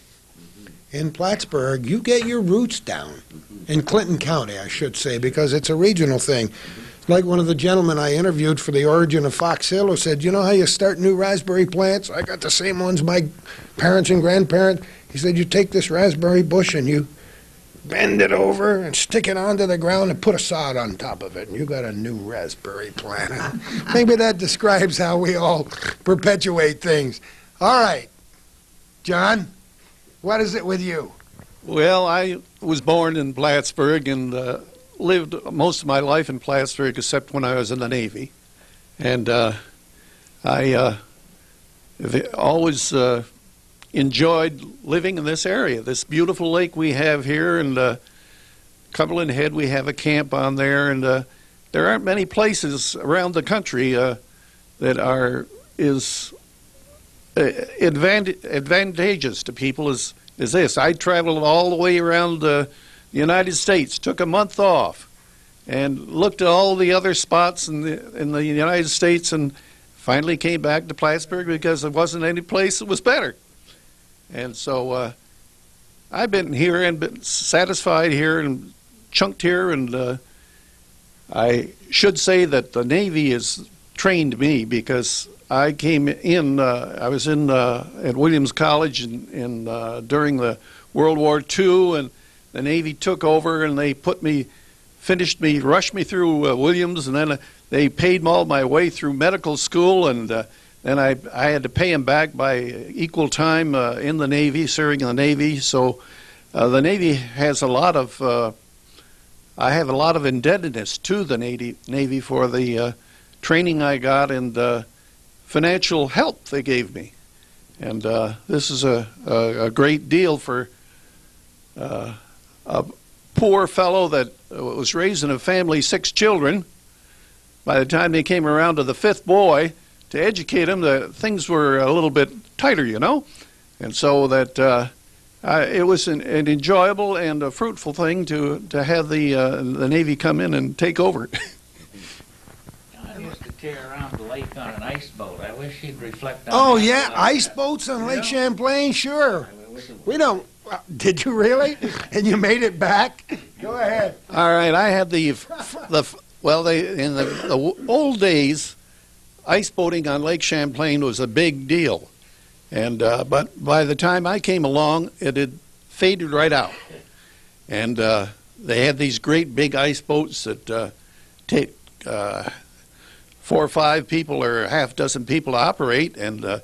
in Plattsburgh, you get your roots down. In Clinton County, I should say, because it's a regional thing. Like one of the gentlemen I interviewed for The Origin of Fox Hill who said, you know how you start new raspberry plants? I got the same ones my parents and grandparents. He said, you take this raspberry bush and you bend it over and stick it onto the ground and put a sod on top of it, and you got a new raspberry plant. Maybe that describes how we all perpetuate things. All right, John, what is it with you? Well, I was born in Plattsburgh and lived most of my life in Plattsburgh except when I was in the Navy. And I always enjoyed living in this area, this beautiful lake we have here, and Cumberland Head, we have a camp on there, and there aren't many places around the country that are as advantageous to people as this. I traveled all the way around the United States, took a month off, and looked at all the other spots in the United States, and finally came back to Plattsburgh because there wasn't any place that was better. And so I've been here and been satisfied here and chunked here, and I should say that the Navy has trained me because I came in, I was in at Williams College during the World War II, and the Navy took over and they rushed me through Williams, and then they paid all my way through medical school, and then I had to pay them back by equal time in the Navy, serving in the Navy. So the Navy has I have a lot of indebtedness to the Navy for the training I got and financial help they gave me. And this is a great deal for a poor fellow that was raised in a family, 6 children. By the time they came around to the 5th boy, to educate them that things were a little bit tighter, you know, and so that it was an enjoyable and a fruitful thing to have the Navy come in and take over. I used to tear around the lake on an ice boat. I wish he'd reflect on Oh, that. yeah, ice boats on Lake Champlain, sure. We don't, did you really? And you made it back? Go ahead. All right, I had in the old days, ice boating on Lake Champlain was a big deal, and but by the time I came along, it had faded right out, and they had these great big ice boats that take 4 or 5 people or a half dozen people to operate, and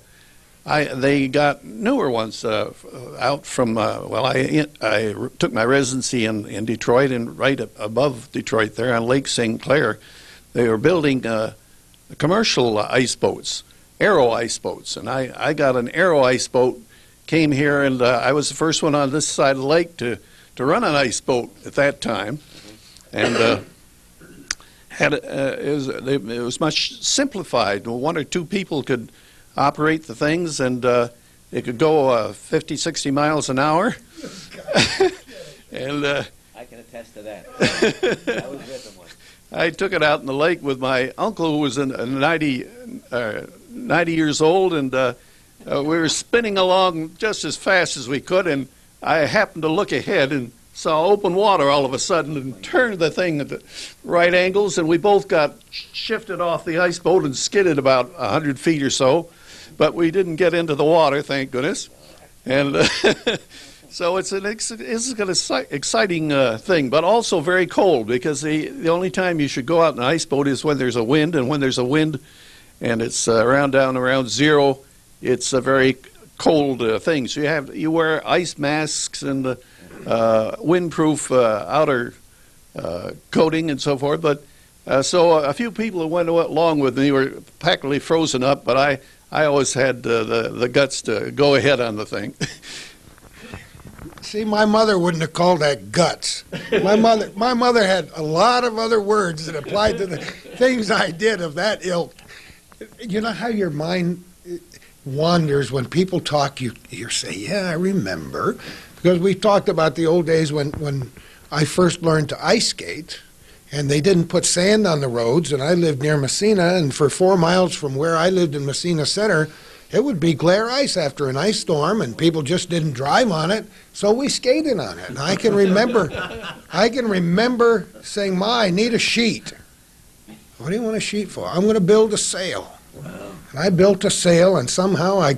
they got newer ones out from, I took my residency in Detroit, and right above Detroit there on Lake St. Clair, they were building commercial ice boats, aero ice boats, and I got an aero ice boat, came here, and I was the first one on this side of the lake to run an ice boat at that time, and it was much simplified. 1 or 2 people could operate the things, and it could go 50, 60 miles an hour. And I can attest to that. I was with them once. I took it out in the lake with my uncle, who was 90 years old, and we were spinning along just as fast as we could, and I happened to look ahead and saw open water all of a sudden and turned the thing at the right angles, and we both got shifted off the ice boat and skidded about 100 feet or so, but we didn't get into the water, thank goodness. And so it's an exciting thing, but also very cold, because the only time you should go out in an ice boat is when there's a wind, and when there's a wind and it's around 0, it's a very cold thing. So you wear ice masks and windproof outer coating and so forth. But so a few people who went along with me were practically frozen up, but I always had the guts to go ahead on the thing. See, my mother wouldn't have called that guts. My mother had a lot of other words that applied to the things I did of that ilk. You know how your mind wanders when people talk, you say, yeah, I remember. Because we talked about the old days when I first learned to ice skate, and they didn't put sand on the roads, and I lived near Messina, and for 4 miles from where I lived in Messina Center, it would be glare ice after an ice storm, and people just didn't drive on it, so we skated on it. And I can remember saying, Ma, I need a sheet. What do you want a sheet for? I'm going to build a sail. And I built a sail, and somehow I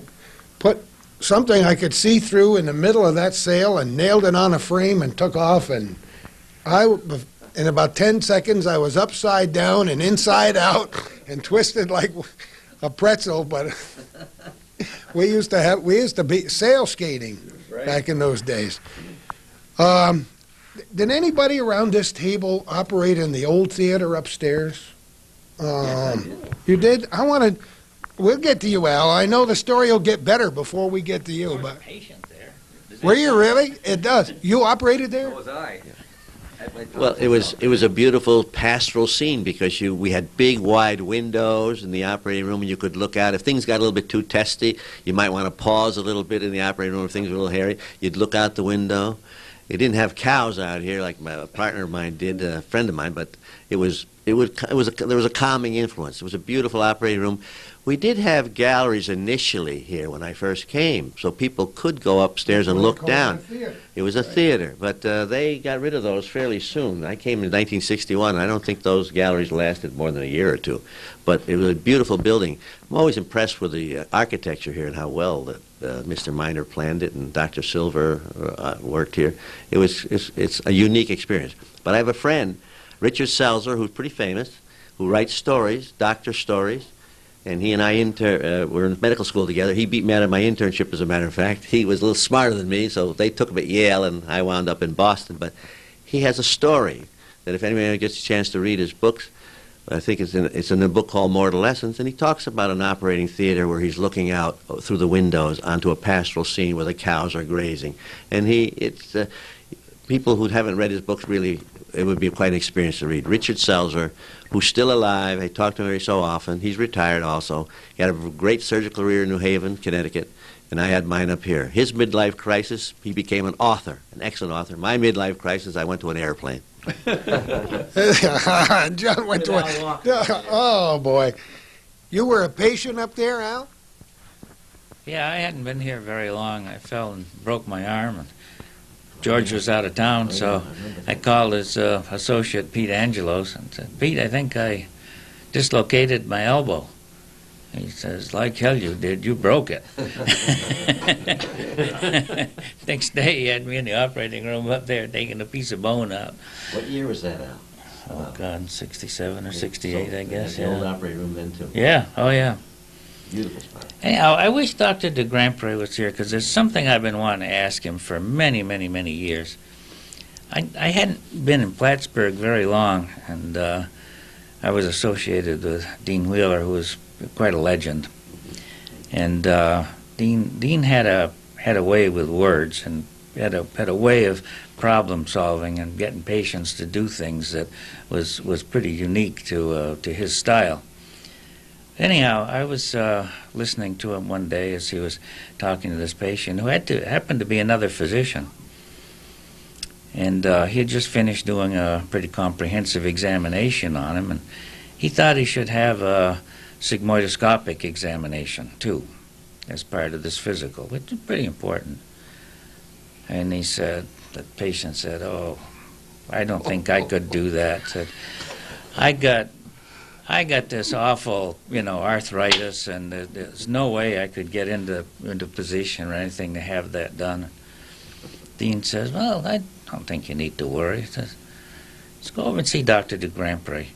put something I could see through in the middle of that sail and nailed it on a frame and took off, and in about 10 seconds I was upside down and inside out and twisted like a pretzel. But we used to be sail skating back in those days. Did anybody around this table operate in the old theater upstairs? You did? We'll get to you, Al. I know the story will get better before we get to you. But were you really? It does. You operated there? So was I. Well, it was a beautiful pastoral scene, because we had big wide windows in the operating room, and you could look out. If things got a little bit too testy, you might want to pause a little bit in the operating room. If things were a little hairy, you'd look out the window. It didn't have cows out here like a partner of mine did, a friend of mine, but there was a calming influence. It was a beautiful operating room. We did have galleries initially here when I first came, so people could go upstairs and look down. It was a theater, but they got rid of those fairly soon. I came in 1961, and I don't think those galleries lasted more than a year or two. But it was a beautiful building. I'm always impressed with the architecture here and how well that Mr. Miner planned it, and Dr. Silver worked here. It's a unique experience. But I have a friend, Richard Selzer, who's pretty famous, who writes stories, doctor stories. And he and I were in medical school together. He beat me out of my internship, as a matter of fact. He was a little smarter than me, so they took him at Yale, and I wound up in Boston. But he has a story that if anybody gets a chance to read his books, I think it's in a book called Mortal Lessons, and he talks about an operating theater where he's looking out through the windows onto a pastoral scene where the cows are grazing. And people who haven't read his books really, it would be quite an experience to read. Richard Selzer, who's still alive. I talk to him every so often. He's retired also. He had a great surgical career in New Haven, Connecticut, and I had mine up here. His midlife crisis, he became an author, an excellent author. My midlife crisis, I went to an airplane. John went to oh, boy. You were a patient up there, Al? Yeah, I hadn't been here very long. I fell and broke my arm, and George was out of town, so I called his associate, Pete Angelos, and said, Pete, I think I dislocated my elbow. He says, like hell you did, you broke it. Next day he had me in the operating room up there taking a piece of bone out. What year was that, Al? Oh, God, 67 or 68, I guess. The old operating room then, too. Yeah, oh, yeah. Beautiful spot. Anyhow, I wish Dr. de Grandpré was here, because there's something I've been wanting to ask him for many, many, many years. I hadn't been in Plattsburgh very long, and I was associated with Dean Wheeler, who was quite a legend. And Dean had a way with words, and had a way of problem solving and getting patients to do things that was pretty unique to his style. Anyhow, I was listening to him one day as he was talking to this patient who happened to be another physician. And he had just finished doing a pretty comprehensive examination on him, and he thought he should have a sigmoidoscopic examination, too, as part of this physical, which is pretty important. And he said, the patient said, oh, I don't think I could do that. Said, I got this awful, arthritis, and there's no way I could get into position or anything to have that done. Dean says, well, I don't think you need to worry. He says, let's go over and see Dr. de Grandpré.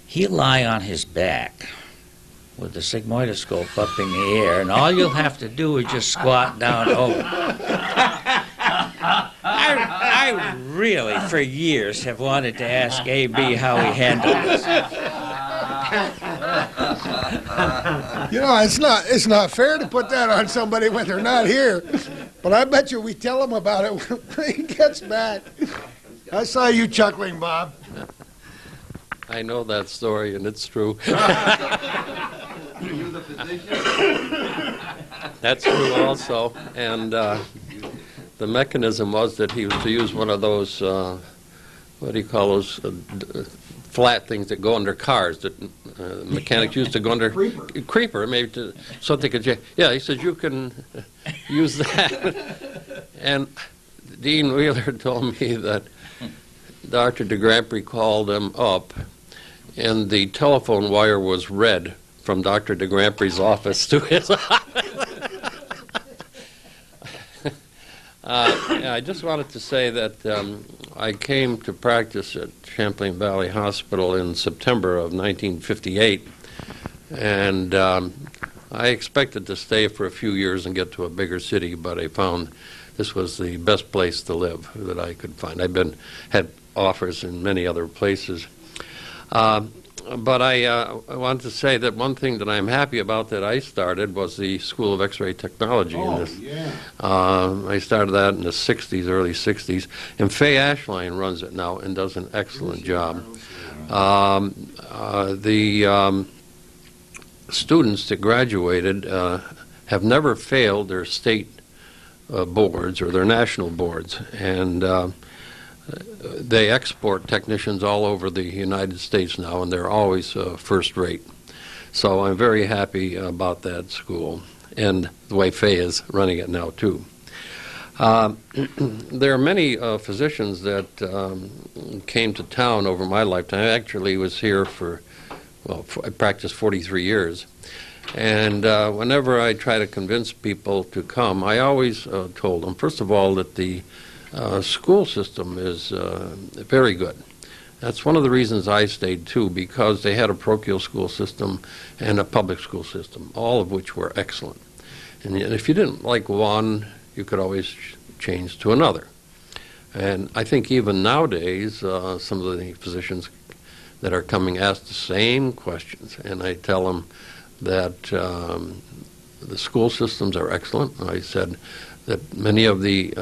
He'll lie on his back with the sigmoidoscope up in the air, and all you'll have to do is just squat down over. I really, for years, have wanted to ask A.B. how he handled this. It's not fair to put that on somebody when they're not here. But I bet you we tell him about it when he gets back. I saw you chuckling, Bob. I know that story, and it's true. That's true also. And the mechanism was that he was to use one of those, what do you call those, flat things that go under cars that mechanics used to go under. Creeper, maybe so they could. Yeah, he says you can use that. And Dean Wheeler told me that Dr. de Grandpré called him up, and the telephone wire was red from Dr. de Grandpré's office to his office. I just wanted to say that I came to practice at Champlain Valley Hospital in September of 1958, and I expected to stay for a few years and get to a bigger city, but I found this was the best place to live that I could find. Had offers in many other places. But I wanted to say that one thing that I'm happy about that I started was the School of X-ray Technology. I started that in the 60s, early 60s, and Faye Ashline runs it now and does an excellent job. The students that graduated have never failed their state boards or their national boards, and they export technicians all over the United States now, and they're always first rate. So I'm very happy about that school and the way Faye is running it now, too. There are many physicians that came to town over my lifetime. I actually was here I practiced 43 years. And whenever I try to convince people to come, I always told them, first of all, that the school system is very good. That's one of the reasons I stayed, too, because they had a parochial school system and a public school system, all of which were excellent. And if you didn't like one, you could always change to another. And I think even nowadays, some of the physicians that are coming ask the same questions, and I tell them that the school systems are excellent. I said that many of the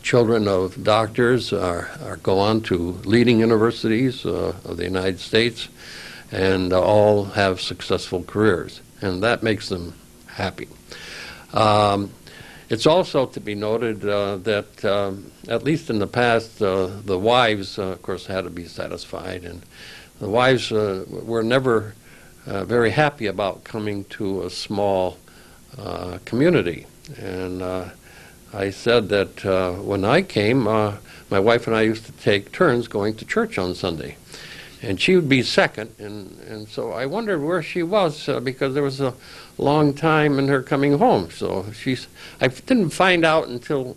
children of doctors go on to leading universities of the United States, and all have successful careers, and that makes them happy. It's also to be noted that, at least in the past, the wives, of course, had to be satisfied, and the wives were never very happy about coming to a small community. And I said that when I came, my wife and I used to take turns going to church on Sunday. And she would be second, and so I wondered where she was, because there was a long time in her coming home. So I didn't find out until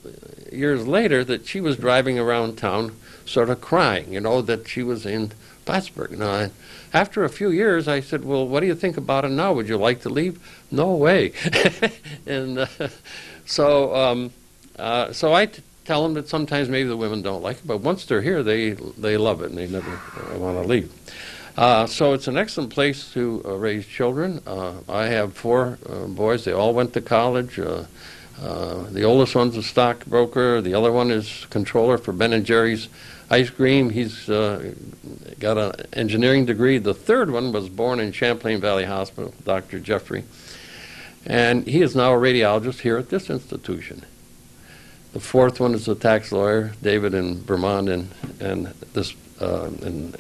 years later that she was driving around town sort of crying, that she was in Plattsburgh. Now, after a few years, I said, well, what do you think about it now? Would you like to leave? No way. And so I tell them that sometimes maybe the women don't like it, but once they're here, they love it, and they never want to leave. So it's an excellent place to raise children. I have 4 boys. They all went to college. The oldest one's a stockbroker. The other one is controller for Ben & Jerry's ice cream. He's got an engineering degree. The third one was born in Champlain Valley Hospital, Dr. Jeffrey. And he is now a radiologist here at this institution. The fourth one is a tax lawyer, David, in Vermont, and this in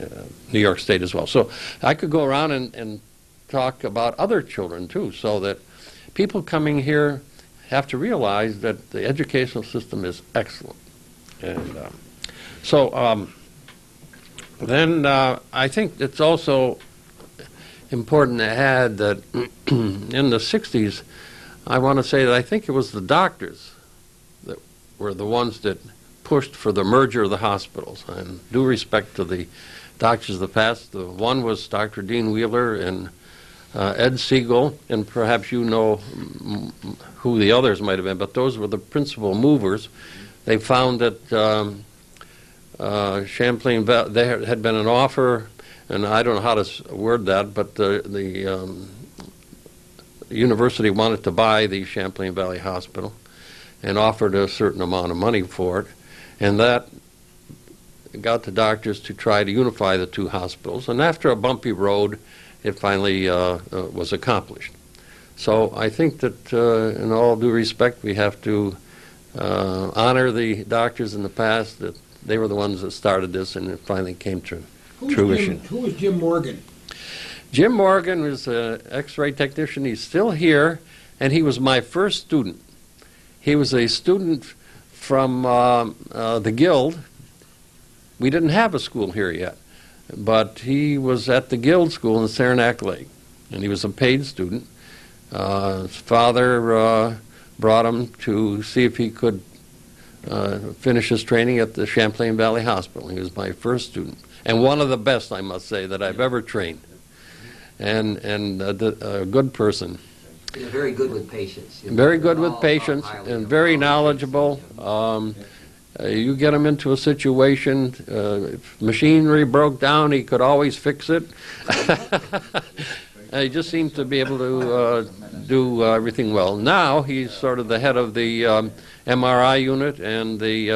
New York State as well. So I could go around and talk about other children too, so that people coming here have to realize that the educational system is excellent. And then I think it's also important to add that in the 60s, I want to say that I think it was the doctors that were the ones that pushed for the merger of the hospitals. And due respect to the doctors of the past, the one was Dr. Dean Wheeler and Ed Siegel, and perhaps you know who the others might have been, but those were the principal movers. They found that Champlain Valley, there had been an offer, and I don't know how to word that, but the university wanted to buy the Champlain Valley Hospital and offered a certain amount of money for it, and that got the doctors to try to unify the two hospitals, and after a bumpy road, it finally was accomplished. So I think that in all due respect, we have to honor the doctors in the past, that they were the ones that started this, and it finally came to fruition. Who was Jim Morgan? Jim Morgan was an X-ray technician. He's still here, and he was my first student. He was a student from the Guild. We didn't have a school here yet, but he was at the Guild School in Saranac Lake, and he was a paid student. His father brought him to see if he could finish his training at the Champlain Valley Hospital. He was my first student, and one of the best, I must say, that I've ever trained, and a good person. You're very good with patients. Very good with patients, and very knowledgeable. You get him into a situation, if machinery broke down, he could always fix it. He just seemed to be able to do everything well. Now he's sort of the head of the MRI unit and the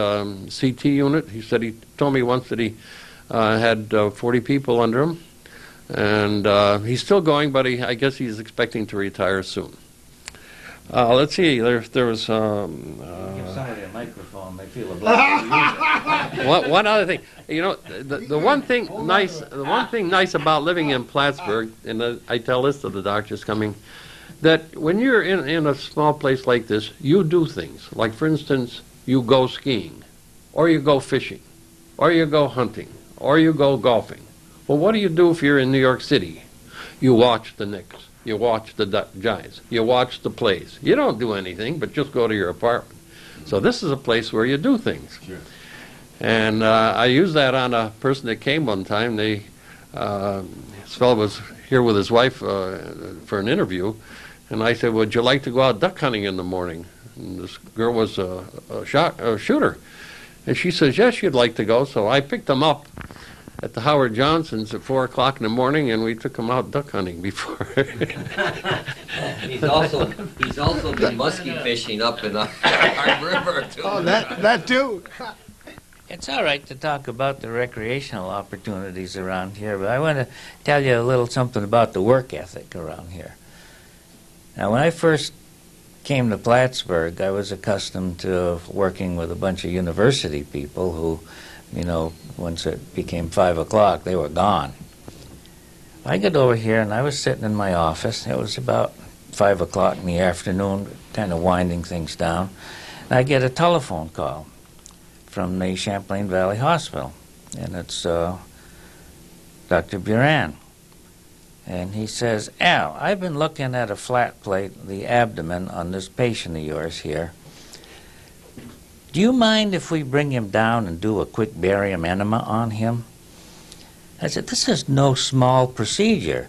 CT unit. He said, he told me once that he had 40 people under him, and he's still going, but I guess he's expecting to retire soon. Let's see. There was. Give somebody a microphone. They feel obliged to use it. One other thing, the one thing nice about living in Plattsburgh, and I tell this to the doctors coming, that when you're in a small place like this, you do things. Like, for instance, you go skiing, or you go fishing, or you go hunting, or you go golfing. Well, what do you do if you're in New York City? You watch the Knicks. You watch the Giants. You watch the plays. You don't do anything, but just go to your apartment. So this is a place where you do things. Sure. And I used that on a person that came one time. This fellow was here with his wife for an interview, and I said, would you like to go out duck hunting in the morning? And this girl was a shooter. And she says, yes, she'd like to go. So I picked them up, at the Howard Johnsons at 4 o'clock in the morning, and we took him out duck hunting before. He's also been muskie fishing up in our river too. Oh, that too. It's all right to talk about the recreational opportunities around here, but I want to tell you a little something about the work ethic around here. Now, when I first came to Plattsburgh, I was accustomed to working with a bunch of university people who, you know, once it became 5 o'clock, they were gone. I got over here and I was sitting in my office. It was about 5 o'clock in the afternoon, kind of winding things down. And I get a telephone call from the Champlain Valley Hospital, and it's Dr. Buran. And he says, Al, I've been looking at a flat plate, the abdomen, on this patient of yours here. Do you mind if we bring him down and do a quick barium enema on him? I said, this is no small procedure.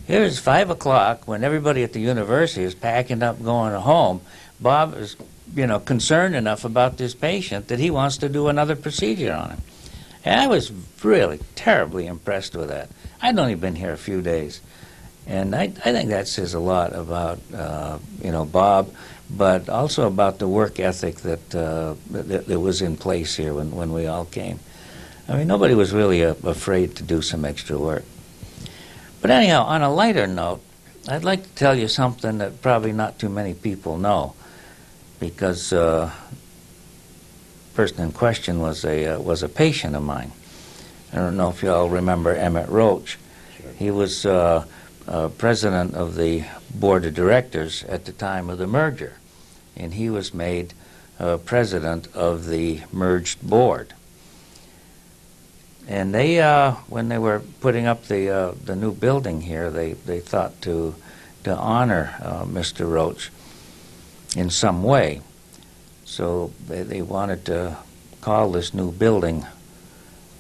Here's 5 o'clock when everybody at the university is packing up going home. Bob is, you know, concerned enough about this patient that he wants to do another procedure on him. And I was really terribly impressed with that. I'd only been here a few days. And I think that says a lot about, you know, Bob, but also about the work ethic that was in place here when we all came. I mean, nobody was really afraid to do some extra work. But anyhow, on a lighter note, I'd like to tell you something that probably not too many people know, because the person in question was a patient of mine. I don't know if you all remember Emmett Roach. Sure. He was president of the board of directors at the time of the merger, and he was made president of the merged board. And they, when they were putting up the new building here, they thought to honor Mr. Roach in some way. So they wanted to call this new building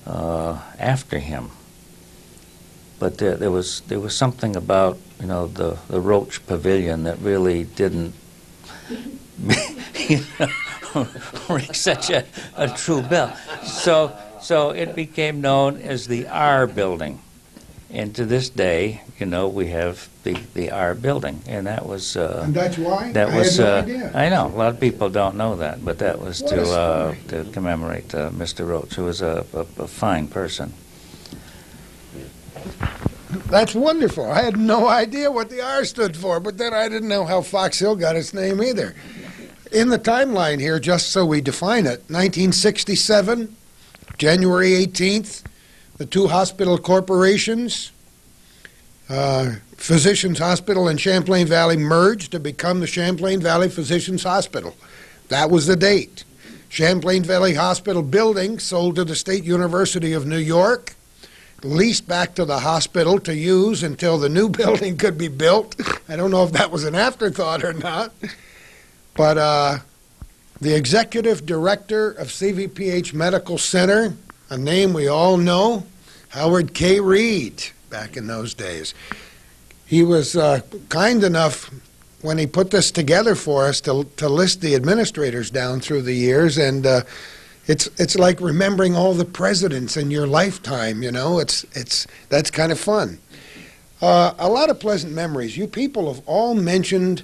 after him. But there was something about, you know, the Roach Pavilion that really didn't you know, ring such a true bell. So it became known as the R building. And to this day, you know, we have the R building, and that was and that's why? That I was had no idea. I know a lot of people don't know that, but that was to commemorate Mr. Roach, who was a fine person. That's wonderful. I had no idea what the R stood for, but then I didn't know how Fox Hill got its name either. In the timeline here, just so we define it, 1967, January 18th, the two hospital corporations, Physicians Hospital and Champlain Valley, merged to become the Champlain Valley Physicians Hospital. That was the date. Champlain Valley Hospital building sold to the State University of New York, leased back to the hospital to use until the new building could be built. I don't know if that was an afterthought or not. But the executive director of CVPH Medical Center, a name we all know, Howard K. Reed, back in those days. He was kind enough, when he put this together for us, to list the administrators down through the years, and it's like remembering all the presidents in your lifetime, you know. That's kind of fun. A lot of pleasant memories. You people have all mentioned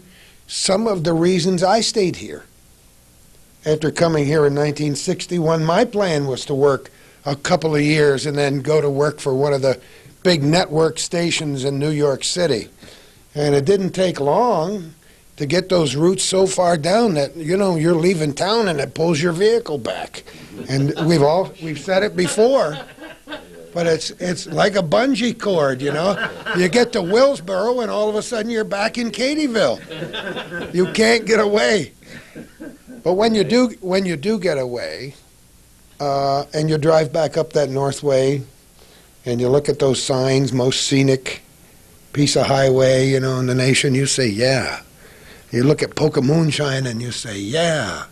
some of the reasons I stayed here. After coming here in 1961, my plan was to work a couple of years and then go to work for one of the big network stations in New York City. And it didn't take long to get those routes so far down that, you know, you're leaving town and it pulls your vehicle back. And we've said it before, but it's like a bungee cord, you know. You get to Willsboro and all of a sudden you're back in Cadyville. You can't get away. But when you do get away, and you drive back up that Northway, and you look at those signs, most scenic piece of highway, you know, in the nation, you say, yeah. You look at Polka Moonshine and you say, yeah.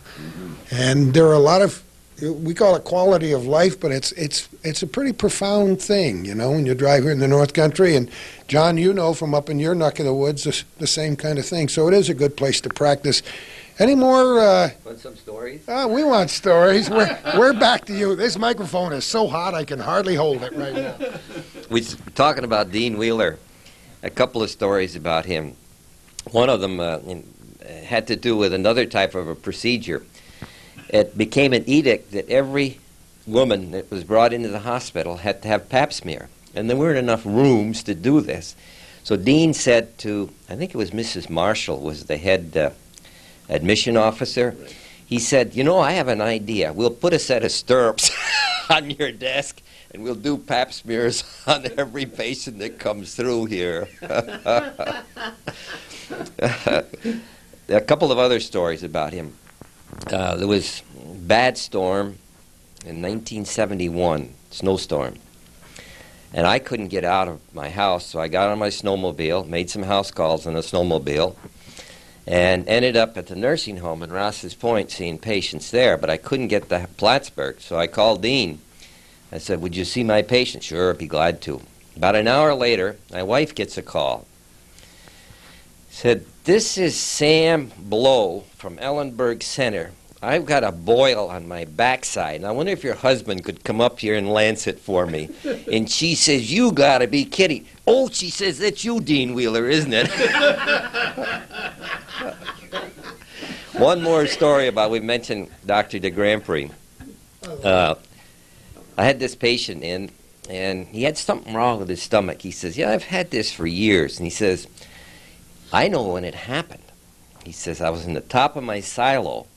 And there are a lot of, we call it quality of life, but it's a pretty profound thing, you know, when you drive here in the North Country. And John, you know from up in your neck of the woods, the same kind of thing. So it is a good place to practice. Any more? Want some stories? We want stories. We're back to you. This microphone is so hot I can hardly hold it right now. We're talking about Dean Wheeler. A couple of stories about him. One of them had to do with another type of a procedure. It became an edict that every woman that was brought into the hospital had to have pap smear. And there weren't enough rooms to do this. So Dean said to, I think it was Mrs. Marshall, was the head admission officer. He said, you know, I have an idea. We'll put a set of stirrups on your desk, and we'll do pap smears on every patient that comes through here. A couple of other stories about him. There was a bad storm in 1971, snowstorm. And I couldn't get out of my house, so I got on my snowmobile, made some house calls on the snowmobile, and ended up at the nursing home in Ross's Point seeing patients there, but I couldn't get to Plattsburgh, so I called Dean. I said, would you see my patient? Sure, I'd be glad to. About an hour later, my wife gets a call. Said, this is Sam Blow from Ellenberg Center. I've got a boil on my backside, and I wonder if your husband could come up here and lance it for me. And she says, you gotta be kidding. Oh, she says, that's you, Dean Wheeler, isn't it? One more story about, we mentioned Dr. de Grand Prix. I had this patient in, and he had something wrong with his stomach. He says, yeah, I've had this for years. And he says, I know when it happened. He says, I was in the top of my silo,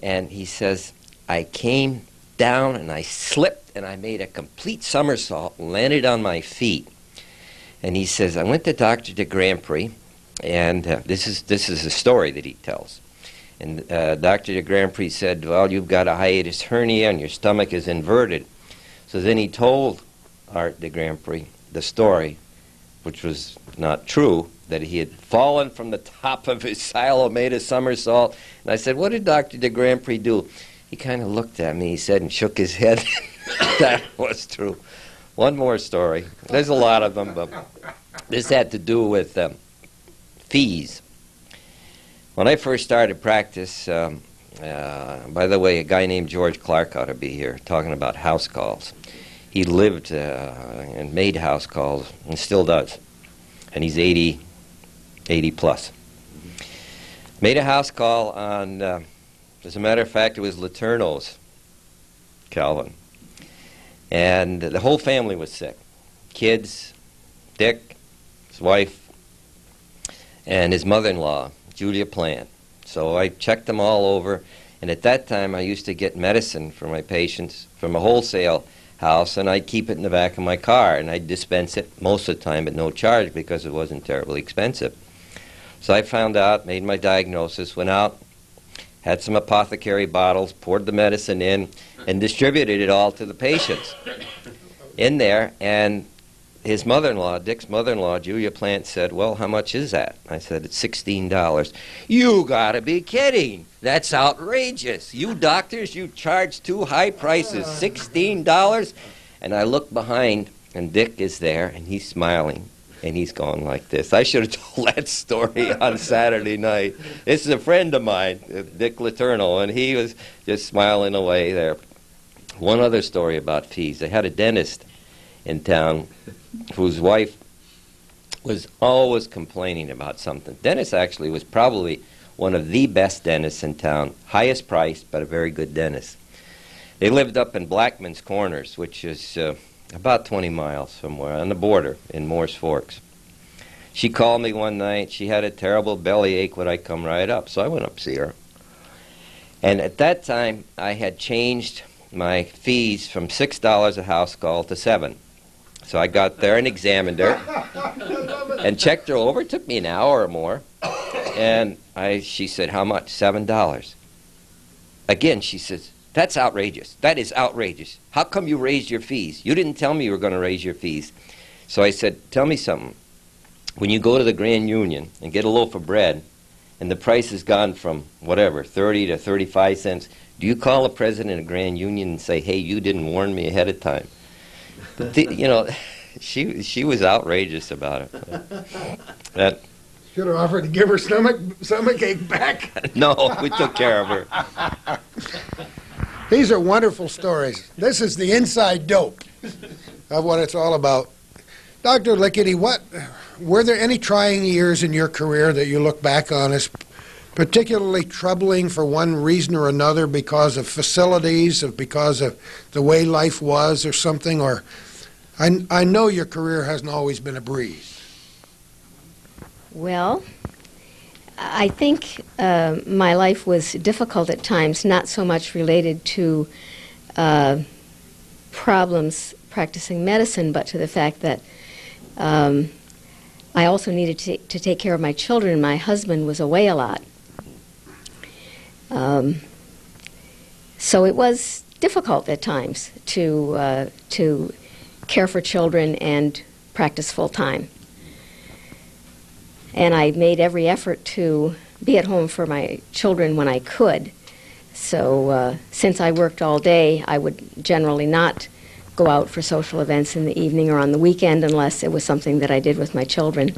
and he says, I came down and I slipped and I made a complete somersault and landed on my feet. And he says, I went to Dr. de Grand Prix, and this is a story that he tells. And Dr. de Grand Prix said, well, you've got a hiatus hernia and your stomach is inverted. So then he told Art de Grand Prix the story, which was not true, that he had fallen from the top of his silo, made a somersault. And I said, what did Dr. de Grand Prix do? He kind of looked at me, he said, and shook his head. That was true. One more story. There's a lot of them, but this had to do with fees. When I first started practice, by the way, a guy named George Clark ought to be here talking about house calls. He lived and made house calls and still does. And he's 80 plus. Made a house call on, as a matter of fact, it was Letourneau's, Calvin. And the whole family was sick. Kids, Dick, his wife, and his mother-in-law, Julia Plant. So I checked them all over, and at that time I used to get medicine for my patients from a wholesale house, and I'd keep it in the back of my car, and I'd dispense it most of the time at no charge because it wasn't terribly expensive. So I found out, made my diagnosis, went out, had some apothecary bottles, poured the medicine in, and distributed it all to the patients in there. And his mother-in-law, Dick's mother-in-law, Julia Plant, said, well, how much is that? I said, it's $16. You gotta be kidding. That's outrageous. You doctors, you charge too high prices, $16? And I look behind, and Dick is there, and he's smiling. And he's going like this. I should have told that story on Saturday night. This is a friend of mine, Dick Letourneau, and he was just smiling away there. One other story about fees. They had a dentist in town whose wife was always complaining about something. Dennis actually was probably one of the best dentists in town, highest priced, but a very good dentist. They lived up in Blackman's Corners, which is about 20 miles somewhere on the border in Morse Forks. She called me one night. She had a terrible bellyache. Would I come right up? So I went up to see her. And at that time, I had changed my fees from $6 a house call to $7. So I got there and examined her and checked her over. It took me an hour or more. And she said, how much? $7. Again, she says, that's outrageous. That is outrageous. How come you raised your fees? You didn't tell me you were going to raise your fees. So I said, tell me something. When you go to the Grand Union and get a loaf of bread, and the price has gone from, whatever, 30 to 35 cents, do you call the president of Grand Union and say, hey, you didn't warn me ahead of time? But you know, she was outrageous about it. Should have offered to give her stomach ache back. No, we took care of her. These are wonderful stories. This is the inside dope of what it's all about. Dr. Lickety, were there any trying years in your career that you look back on as particularly troubling for one reason or another, because of facilities, because of the way life was or something? Or I know your career hasn't always been a breeze. Well, I think my life was difficult at times, not so much related to problems practicing medicine, but to the fact that I also needed to take care of my children. My husband was away a lot. So it was difficult at times to care for children and practice full time. And I made every effort to be at home for my children when I could. So since I worked all day, I would generally not go out for social events in the evening or on the weekend unless it was something that I did with my children.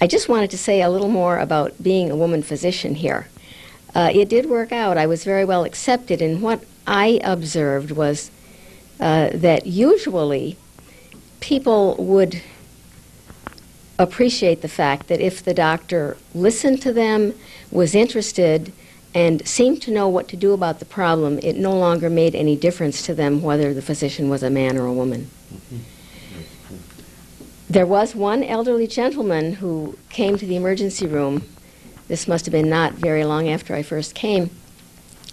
I just wanted to say a little more about being a woman physician here. It did work out. I was very well accepted, and what I observed was that usually people would appreciate the fact that if the doctor listened to them, was interested, and seemed to know what to do about the problem, it no longer made any difference to them whether the physician was a man or a woman. There was one elderly gentleman who came to the emergency room. This must have been not very long after I first came.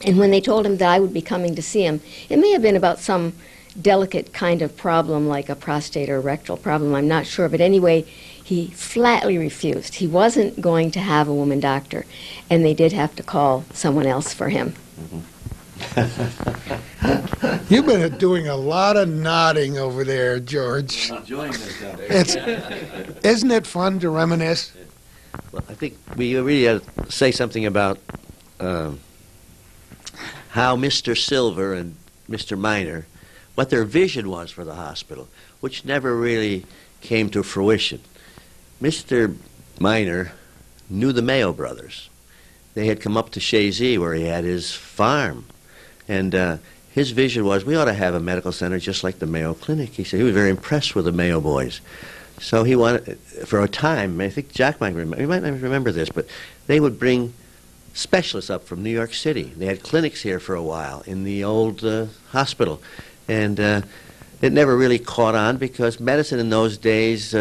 And when they told him that I would be coming to see him, it may have been about some delicate kind of problem like a prostate or rectal problem, I'm not sure. But anyway, he flatly refused. He wasn't going to have a woman doctor, and they did have to call someone else for him. You've been doing a lot of nodding over there, George. I'm enjoying this. Isn't it fun to reminisce? Well, I think we really have to say something about how Mr. Silver and Mr. Miner, what their vision was for the hospital, which never really came to fruition. Mr. Miner knew the Mayo brothers. They had come up to Chazy where he had his farm. And his vision was, we ought to have a medical center just like the Mayo Clinic. He said he was very impressed with the Mayo boys. So he wanted, for a time, I think Jack might remember, you might not remember this, but they would bring specialists up from New York City. They had clinics here for a while in the old hospital. And it never really caught on because medicine in those days,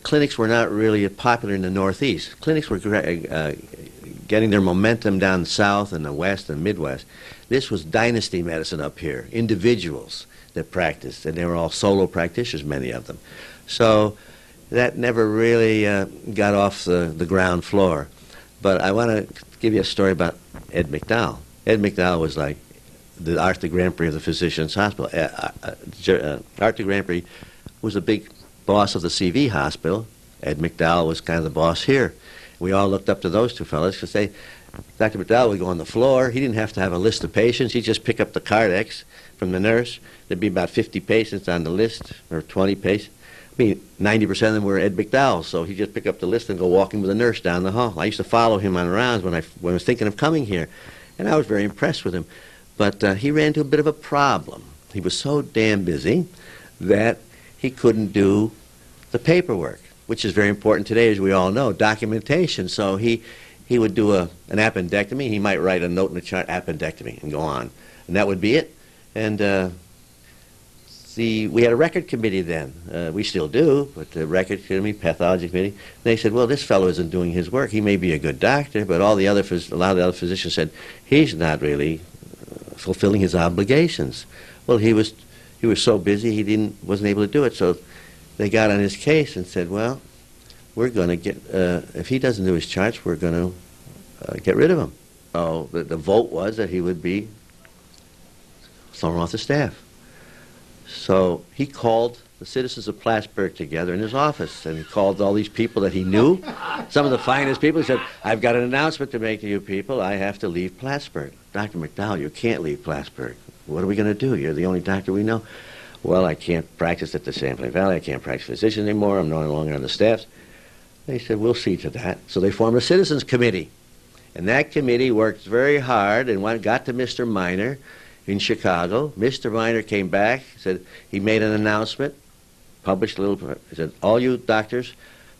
clinics were not really popular in the Northeast. Clinics were getting their momentum down south and the west and Midwest. This was dynasty medicine up here, individuals that practiced, and they were all solo practitioners, many of them. So that never really got off the ground floor. But I want to give you a story about Ed McDowell. Ed McDowell was like the Arthur Grand Prix of the Physicians Hospital. Arthur Grand Prix was a big boss of the CV hospital. Ed McDowell was kind of the boss here. We all looked up to those two fellows because Dr. McDowell would go on the floor. He didn't have to have a list of patients. He'd just pick up the Cardex from the nurse. There'd be about 50 patients on the list, or 20 patients. I mean, 90% of them were Ed McDowell, so he'd just pick up the list and go walking with the nurse down the hall. I used to follow him on rounds when I was thinking of coming here, and I was very impressed with him. But he ran into a bit of a problem. He was so damn busy that he couldn't do the paperwork, which is very important today, as we all know, documentation. So he would do an appendectomy. He might write a note in the chart, appendectomy, and go on. And that would be it. And we had a record committee then. We still do, but the record committee, pathology committee, they said, well, this fellow isn't doing his work. He may be a good doctor, but a lot of the other physicians said, he's not really fulfilling his obligations. Well, he was so busy he wasn't able to do it. So they got on his case and said, well, we're going to get, if he doesn't do his charts, we're going to get rid of him. So the vote was that he would be thrown off the staff. So he called the citizens of Plattsburgh together in his office, and he called all these people that he knew, some of the finest people. He said, I've got an announcement to make to you people. I have to leave Plattsburgh. Dr. McDowell, you can't leave Plattsburgh. What are we going to do? You're the only doctor we know. Well, I can't practice at the Champlain Valley. I can't practice physician anymore. I'm no longer on the staffs. They said, we'll see to that. So they formed a citizens committee. And that committee worked very hard and got to Mr. Miner in Chicago. Mr. Miner came back, said he made an announcement, published a little, he said, all you doctors,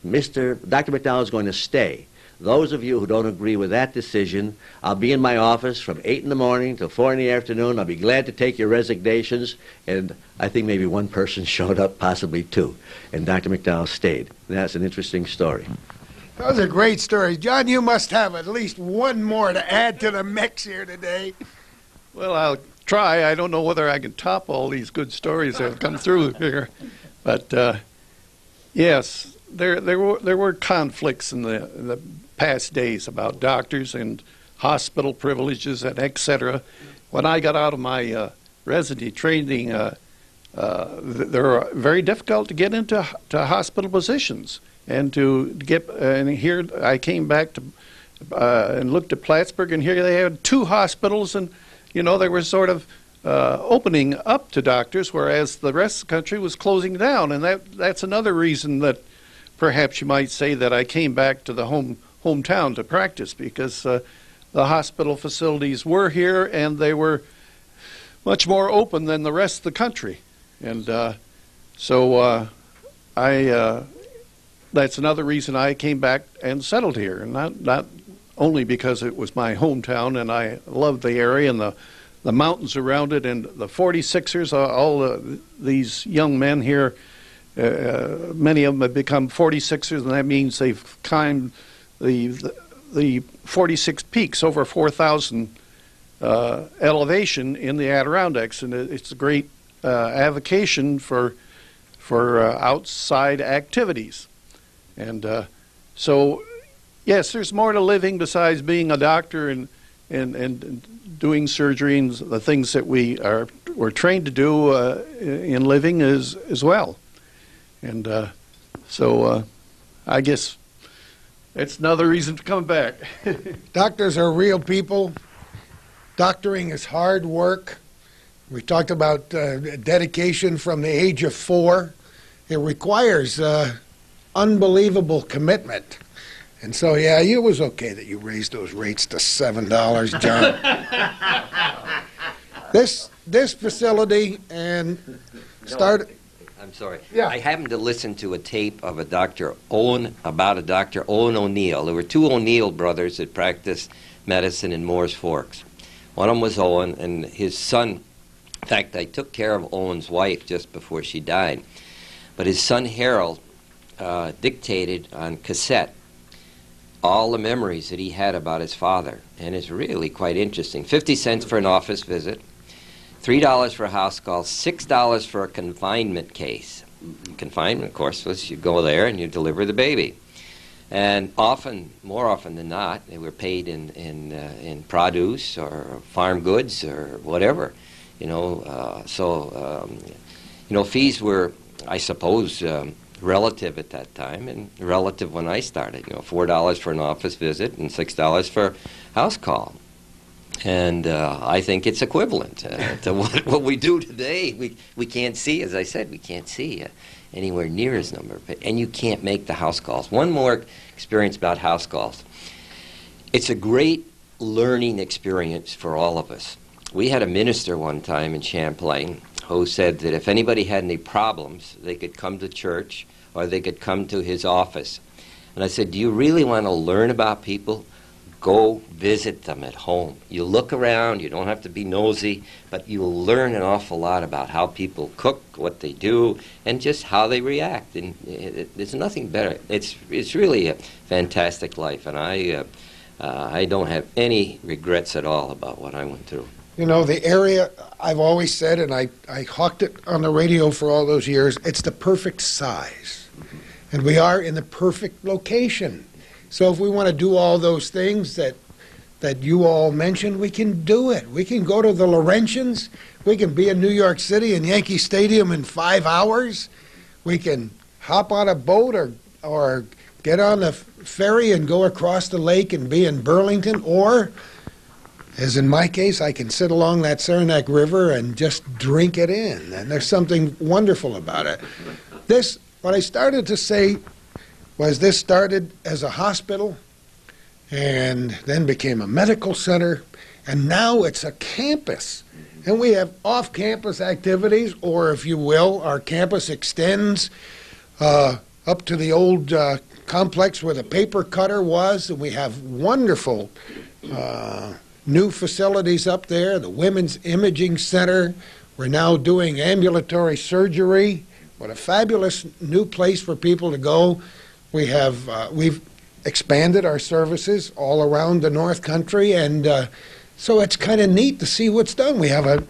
Dr. McDowell is going to stay. Those of you who don't agree with that decision, I'll be in my office from 8 in the morning till 4 in the afternoon. I'll be glad to take your resignations. And I think maybe one person showed up, possibly two. And Dr. McDowell stayed. And that's an interesting story. Those are great stories. John, you must have at least one more to add to the mix here today. Well, I'll try. I don't know whether I can top all these good stories that have come through here. But, yes, there were conflicts in the past days about doctors and hospital privileges and et cetera. When I got out of my residency training, they were very difficult to get into hospital positions. And here I came back to and looked at Plattsburgh, and here they had 2 hospitals, and they were sort of opening up to doctors, whereas the rest of the country was closing down. And that's another reason that perhaps you might say that I came back to the hometown to practice, because the hospital facilities were here and they were much more open than the rest of the country. And that's another reason I came back and settled here, and not only because it was my hometown and I loved the area and the mountains around it and the 46ers, all these young men here, many of them have become 46ers, and that means they've climbed the 46 peaks, over 4,000 elevation in the Adirondacks, and it's a great avocation for outside activities. And so, yes, there's more to living besides being a doctor and doing surgery and the things that we're trained to do in living as well. And so I guess it's another reason to come back. Doctors are real people. Doctoring is hard work. We talked about dedication from the age of 4. It requires unbelievable commitment. And so, yeah, it was okay that you raised those rates to $7, John. This facility and started... I'm sorry. Yeah. I happened to listen to a tape of about a Dr. Owen O'Neill. There were 2 O'Neill brothers that practiced medicine in Moore's Forks. One of them was Owen, and his son, in fact, I took care of Owen's wife just before she died. But his son Harold dictated on cassette all the memories that he had about his father, and it's really quite interesting. 50 cents for an office visit, $3 for a house call, $6 for a confinement case. Confinement, of course, was you go there and you deliver the baby. And more often than not, they were paid in produce or farm goods or whatever. Fees were, I suppose, relative at that time and relative when I started. $4 for an office visit and $6 for house call. And I think it's equivalent to what we do today. We can't see, as I said, we can't see anywhere near his number. And you can't make the house calls. One more experience about house calls. It's a great learning experience for all of us. We had a minister one time in Champlain who said that if anybody had any problems, they could come to church or they could come to his office. And I said, do you really want to learn about people? Go visit them at home. You look around, you don't have to be nosy, but you'll learn an awful lot about how people cook, what they do, and just how they react. And there's nothing better. It's really a fantastic life, and I don't have any regrets at all about what I went through. The area, I've always said, and I hawked it on the radio for all those years, it's the perfect size. And we are in the perfect location. So if we want to do all those things that you all mentioned, we can do it. We can go to the Laurentians. We can be in New York City in Yankee Stadium in 5 hours. We can hop on a boat or get on the ferry and go across the lake and be in Burlington. Or, as in my case, I can sit along that Saranac River and just drink it in. And there's something wonderful about it. What I started to say was this started as a hospital and then became a medical center, and now it's a campus. And we have off-campus activities, or if you will, our campus extends up to the old complex where the paper cutter was, and we have wonderful new facilities up there, the Women's Imaging Center. We're now doing ambulatory surgery. What a fabulous new place for people to go. We've expanded our services all around the North Country, and so it's kind of neat to see what's done. We have a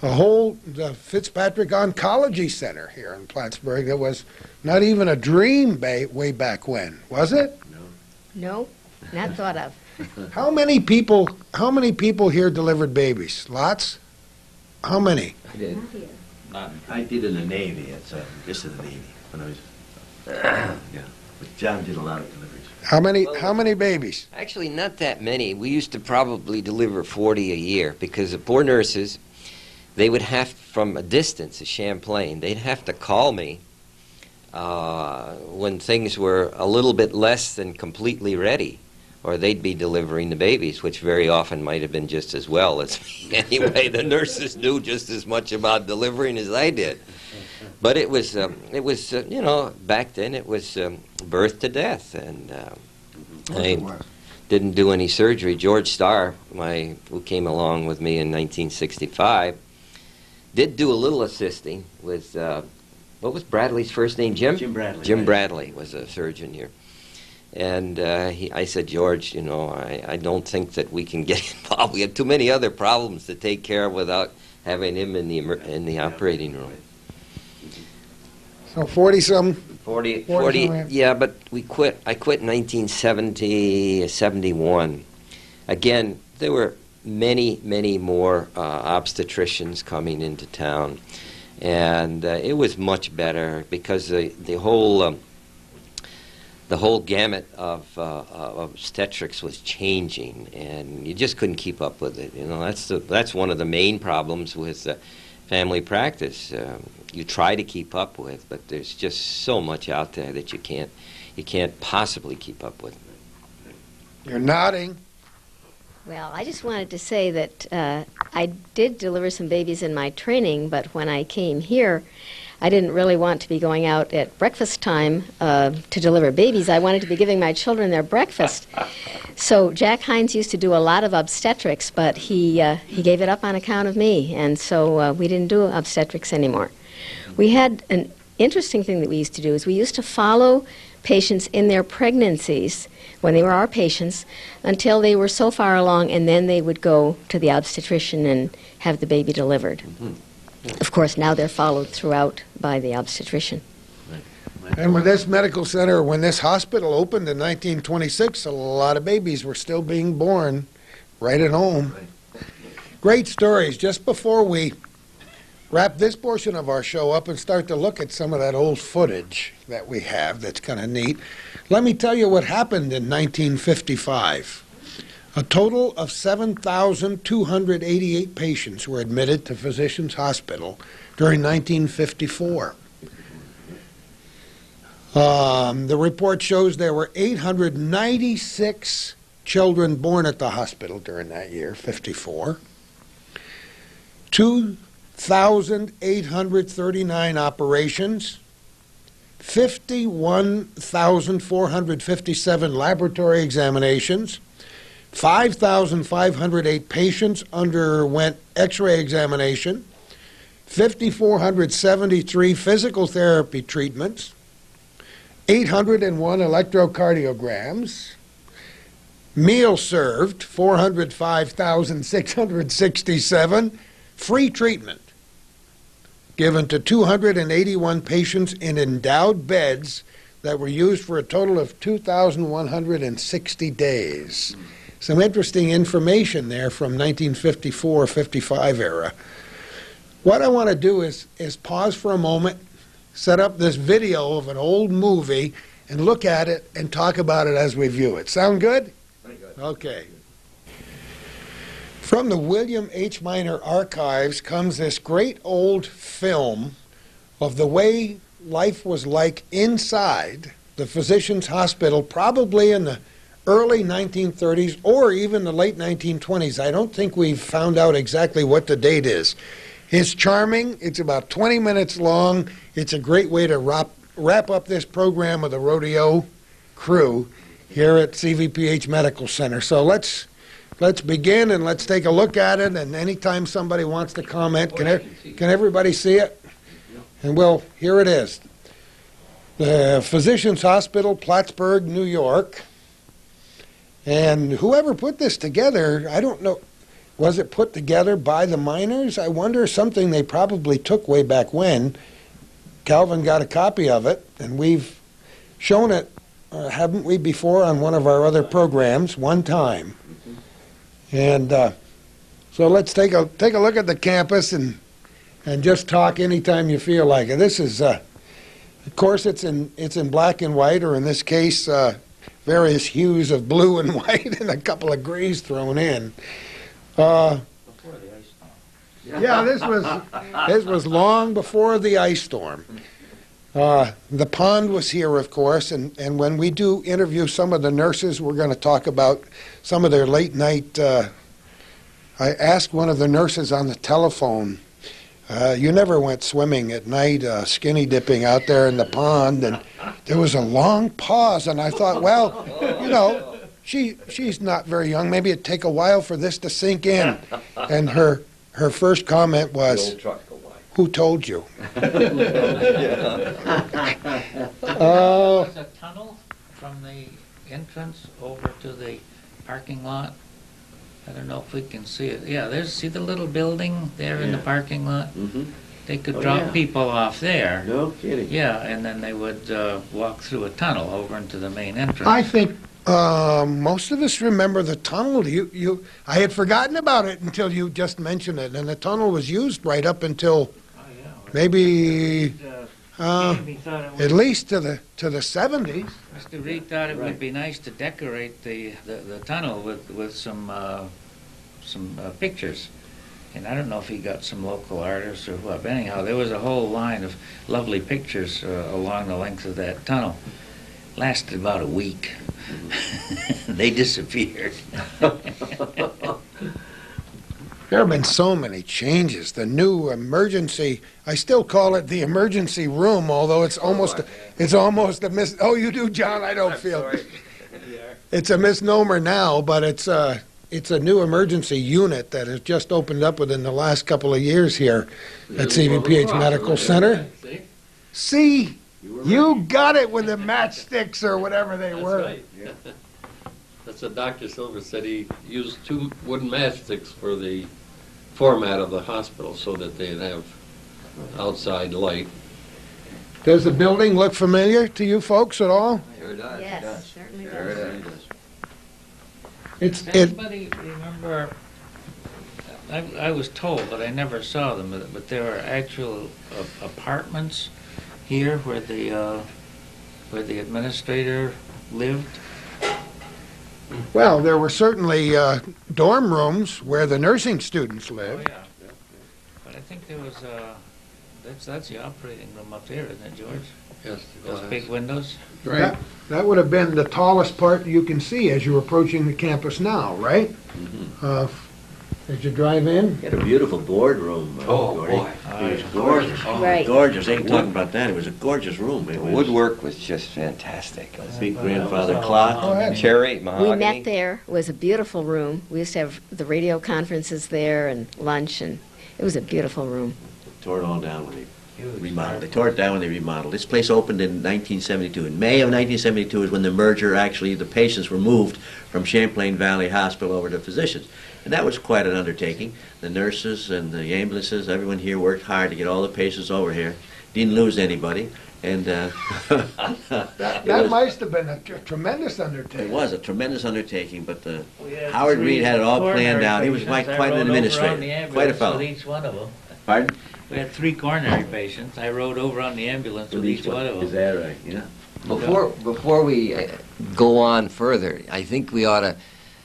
whole Fitzpatrick Oncology Center here in Plattsburgh that was not even a dream way back when, was it? No, not thought of. How many people here delivered babies? Lots? How many? I did. I did in the Navy. Just in the Navy when I was. Yeah, but John did a lot of deliveries. How many babies? Actually, not that many. We used to probably deliver 40 a year because the poor nurses, they would have, from a distance, a Champlain, they'd have to call me when things were a little bit less than completely ready, or they'd be delivering the babies, which very often might have been just as well as me. Anyway, the nurses knew just as much about delivering as I did. But it was you know, back then it was birth to death, and I didn't do any surgery. George Starr, who came along with me in 1965, did do a little assisting with, what was Bradley's first name, Jim? Jim Bradley. Jim Bradley was a surgeon here. And I said, George, you know, I don't think that we can get involved. We have too many other problems to take care of without having him in the operating room. So 40-some? 40, some, yeah, but we quit. I quit in 1970, 71. Again, there were many, many more obstetricians coming into town, and it was much better because the whole gamut of obstetrics was changing, and you just couldn't keep up with it. You know, that's one of the main problems with family practice. You try to keep up with, but there's just so much out there that you can't possibly keep up with. You're nodding. Well, I just wanted to say that I did deliver some babies in my training, but when I came here, I didn't really want to be going out at breakfast time to deliver babies. I wanted to be giving my children their breakfast. So Jack Hines used to do a lot of obstetrics, but he gave it up on account of me, and so we didn't do obstetrics anymore. We had an interesting thing that we used to do is we used to follow patients in their pregnancies when they were our patients until they were so far along, and then they would go to the obstetrician and have the baby delivered. Mm-hmm. Of course, now they're followed throughout by the obstetrician. And with this medical center, when this hospital opened in 1926, a lot of babies were still being born right at home. Great stories. Just before we wrap this portion of our show up and start to look at some of that old footage that we have that's kind of neat, let me tell you what happened in 1955. A total of 7,288 patients were admitted to Physicians Hospital during 1954. The report shows there were 896 children born at the hospital during that year, 54. 2,839 operations, 51,457 laboratory examinations, 5,508 patients underwent x-ray examination, 5,473 physical therapy treatments, 801 electrocardiograms, meals served, 405,667, free treatment given to 281 patients in endowed beds that were used for a total of 2,160 days. Some interesting information there from 1954-55 era. What I want to do is pause for a moment, set up this video of an old movie, and look at it and talk about it as we view it. Sound good? Very good. Okay. From the William H. Minor Archives comes this great old film of the way life was like inside the Physicians Hospital probably in the early 1930s or even the late 1920s. I don't think we've found out exactly what the date is. It's charming. It's about 20 minutes long. It's a great way to wrap up this program with the rodeo crew here at CVPH Medical Center. So let's begin and let's take a look at it. And anytime somebody wants to comment, can everybody see it? And well, here it is. The Physicians Hospital, Plattsburgh, New York. And whoever put this together, I don't know, was it put together by the miners? I wonder, something they probably took way back when. Calvin got a copy of it, and we've shown it, haven't we, before on one of our other programs, one time. And so let's take a look at the campus and just talk anytime you feel like it. This is, of course, it's in black and white, or in this case, various hues of blue and white and a couple of grays thrown in. Yeah, this was long before the ice storm. The pond was here, of course, and when we do interview some of the nurses, we're going to talk about some of their late night. I asked one of the nurses on the telephone, you never went swimming at night, skinny dipping out there in the pond, and there was a long pause, and I thought, well, you know, she's not very young. Maybe it'd take a while for this to sink in. And her first comment was, "Who told you?" There's a tunnel from the entrance over to the parking lot. I don't know if we can see it. Yeah, see the little building there in the parking lot? Mm-hmm. They could drop people off there. No kidding. Yeah, and then they would walk through a tunnel over into the main entrance. I think most of us remember the tunnel. I had forgotten about it until you just mentioned it, and the tunnel was used right up until maybe at least to the 70s. Mr. Reed thought it would be nice to decorate the tunnel with some pictures. And I don't know if he got some local artists or what. But anyhow, there was a whole line of lovely pictures along the length of that tunnel. Lasted about a week. They disappeared. There have been so many changes. The new emergency, I still call it the emergency room, although it's almost a oh, you do, John? I don't feel it. It's a misnomer now, but it's a new emergency unit that has just opened up within the last couple of years here at CVPH Medical Center. See? You got it with the matchsticks or whatever they were. Right. Yeah. That's what Dr. Silver said. He used 2 wooden matchsticks for the format of the hospital so that they'd have outside light. Does the building look familiar to you folks at all? Sure does. Yes, certainly does. Sure it does. Does anybody remember, I was told, but I never saw them, but there are actual apartments here where the administrator lived? Well, there were certainly dorm rooms where the nursing students lived. Oh, yeah. But I think there was that's the operating room up there, isn't it, George? Yes. Those big windows? Right. That would have been the tallest part you can see as you're approaching the campus now, right? Mm-hmm. As you drive in. He had a beautiful boardroom. Gordy. It was gorgeous. Right. Gorgeous. Ain't talking about that. It was a gorgeous room. It The was woodwork was just fantastic. a big grandfather clock. Go ahead. Cherry, We mahogany. met there. It was a beautiful room. We used to have the radio conferences there and lunch, and it was a beautiful room. Tore it all down when they remodeled. They tore it down when they remodeled. This place opened in 1972. In May of 1972 is when the merger, actually, the patients were moved from Champlain Valley Hospital over to Physicians. And that was quite an undertaking. The nurses and the ambulances, everyone here worked hard to get all the patients over here. Didn't lose anybody. And That must have been a tremendous undertaking. it was a tremendous undertaking, but Howard Reed had it all planned out. He was quite an administrator, quite a fellow. With each one of them. Pardon? We had 3 coronary patients. I rode over on the ambulance with each one of them. Is that right? Yeah. Before we go on further, I think we ought to